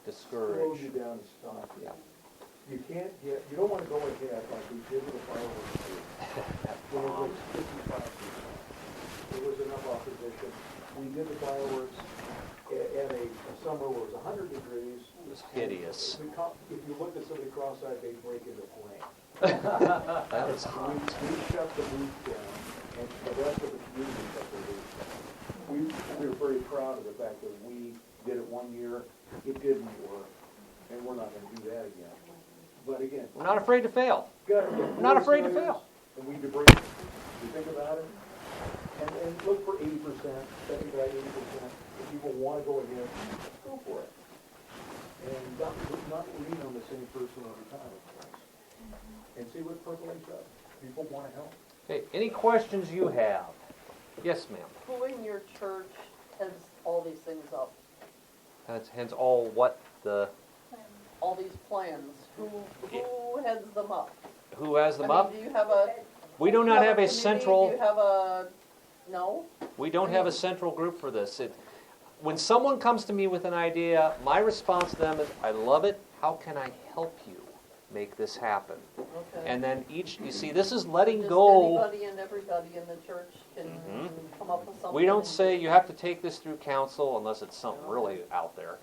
A: Discourage.
B: you down and stop you.
A: Yeah.
B: You can't get, you don't want to go ahead like we did with the fireworks. When it was 55%. There was enough opposition. We did the fireworks at a summer where it was 100 degrees.
A: It was hideous.
B: If you looked at somebody cross-eyed, they'd break into flame.
A: That was hot.
B: We shut the booth down, and the rest of the community shut their booth down. We were very proud of the fact that we did it one year, it didn't work, and we're not gonna do that again. But again,
A: We're not afraid to fail.
B: we're
A: not afraid to fail.
B: And we debrief, we think about it, and look for 80%, 75, 80%. If people wanna go ahead, go for it. And not lean on the same person every time, of course. And see what percolates up. People wanna help.
A: Okay, any questions you have? Yes, ma'am.
C: Who in your church heads all these things up?
A: That's hence all what
C: All these plans? Who heads them up?
A: who has them
C: I mean,
A: up?
C: do you have a?
A: We do
C: do you
A: not have a
C: committee?
A: central.
C: Do you have a, no?
A: We don't have a central group for this. When someone comes to me with an idea, my response to them is, I love it. How can I help you make this happen?
C: Okay.
A: And then you see, this is letting
C: Just
A: go.
C: anybody and everybody in the church can come up with something?
A: We don't say you have to take this through council unless it's something really out there.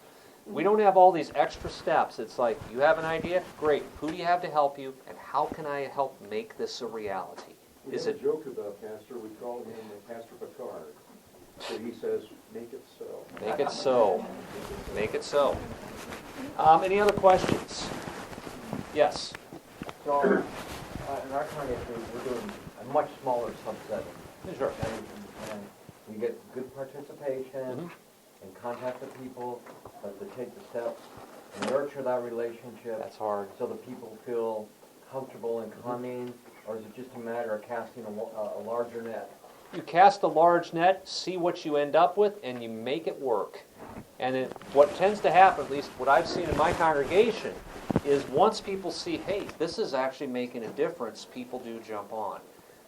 A: We don't have all these extra steps. It's like, you have an idea? Great. Who do you have to help you? And how can I help make this a reality?
B: We have a joke about Pastor, we call him Pastor Picard. So he says, make it so.
A: Make it so. Make it so. Any other questions? Yes.
J: So, in our congregation, we're doing a much smaller subsetting.
A: Sure.
J: And we get good participation and contact the people, but to take the steps and nurture that relationship.
A: That's hard.
J: So the people feel comfortable in coming, or is it just a matter of casting a larger net?
A: You cast a large net, see what you end up with, and you make it work. And what tends to happen, at least what I've seen in my congregation, is once people see, hey, this is actually making a difference, people do jump on.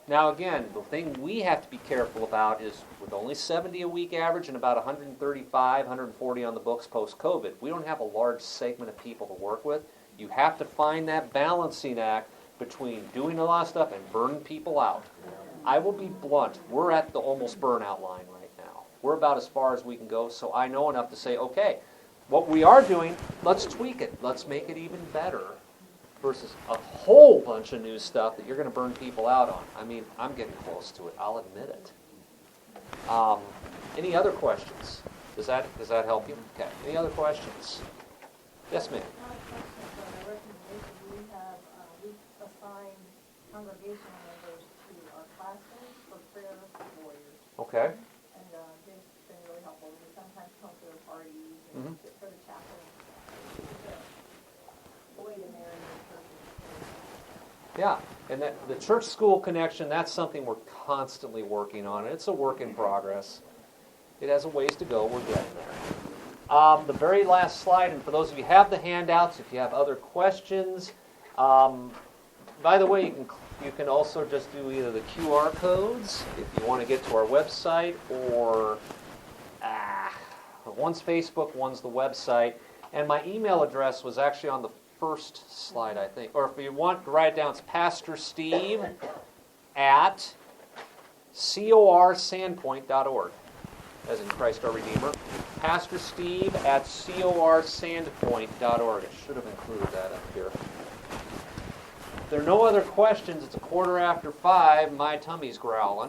A: Now again, the thing we have to be careful about is with only 70 a week average and about 135, 140 on the books post-COVID, we don't have a large segment of people to work with. You have to find that balancing act between doing a lot of stuff and burning people out. I will be blunt, we're at the almost burnout line right now. We're about as far as we can go, so I know enough to say, okay, what we are doing, let's tweak it. Let's make it even better versus a whole bunch of new stuff that you're going to burn people out on. I mean, I'm getting close to it. I'll admit it. Any other questions? Does that help you? Okay. Any other questions? Yes, ma'am.
E: Not a question, but a recommendation. We assign congregation members to our classes for prayer warriors.
A: Okay.
E: And they've been really helpful. We sometimes come to the parties and sit for the chapel. The way to marry the church.
A: Yeah, and the church school connection, that's something we're constantly working on. It's a work in progress. It has a ways to go. We're getting there. The very last slide, and for those of you who have the handouts, if you have other questions, by the way, you can also just do either the QR codes if you want to get to our website, or one's Facebook, one's the website. And my email address was actually on the first slide, I think. Or if you want to write it down, it's Pastor Steve at corsandpoint.org, as in Christ our Redeemer. Pastor Steve at corsandpoint.org. I should have included that up here. If there are no other questions, it's 5:15. My tummy's growling.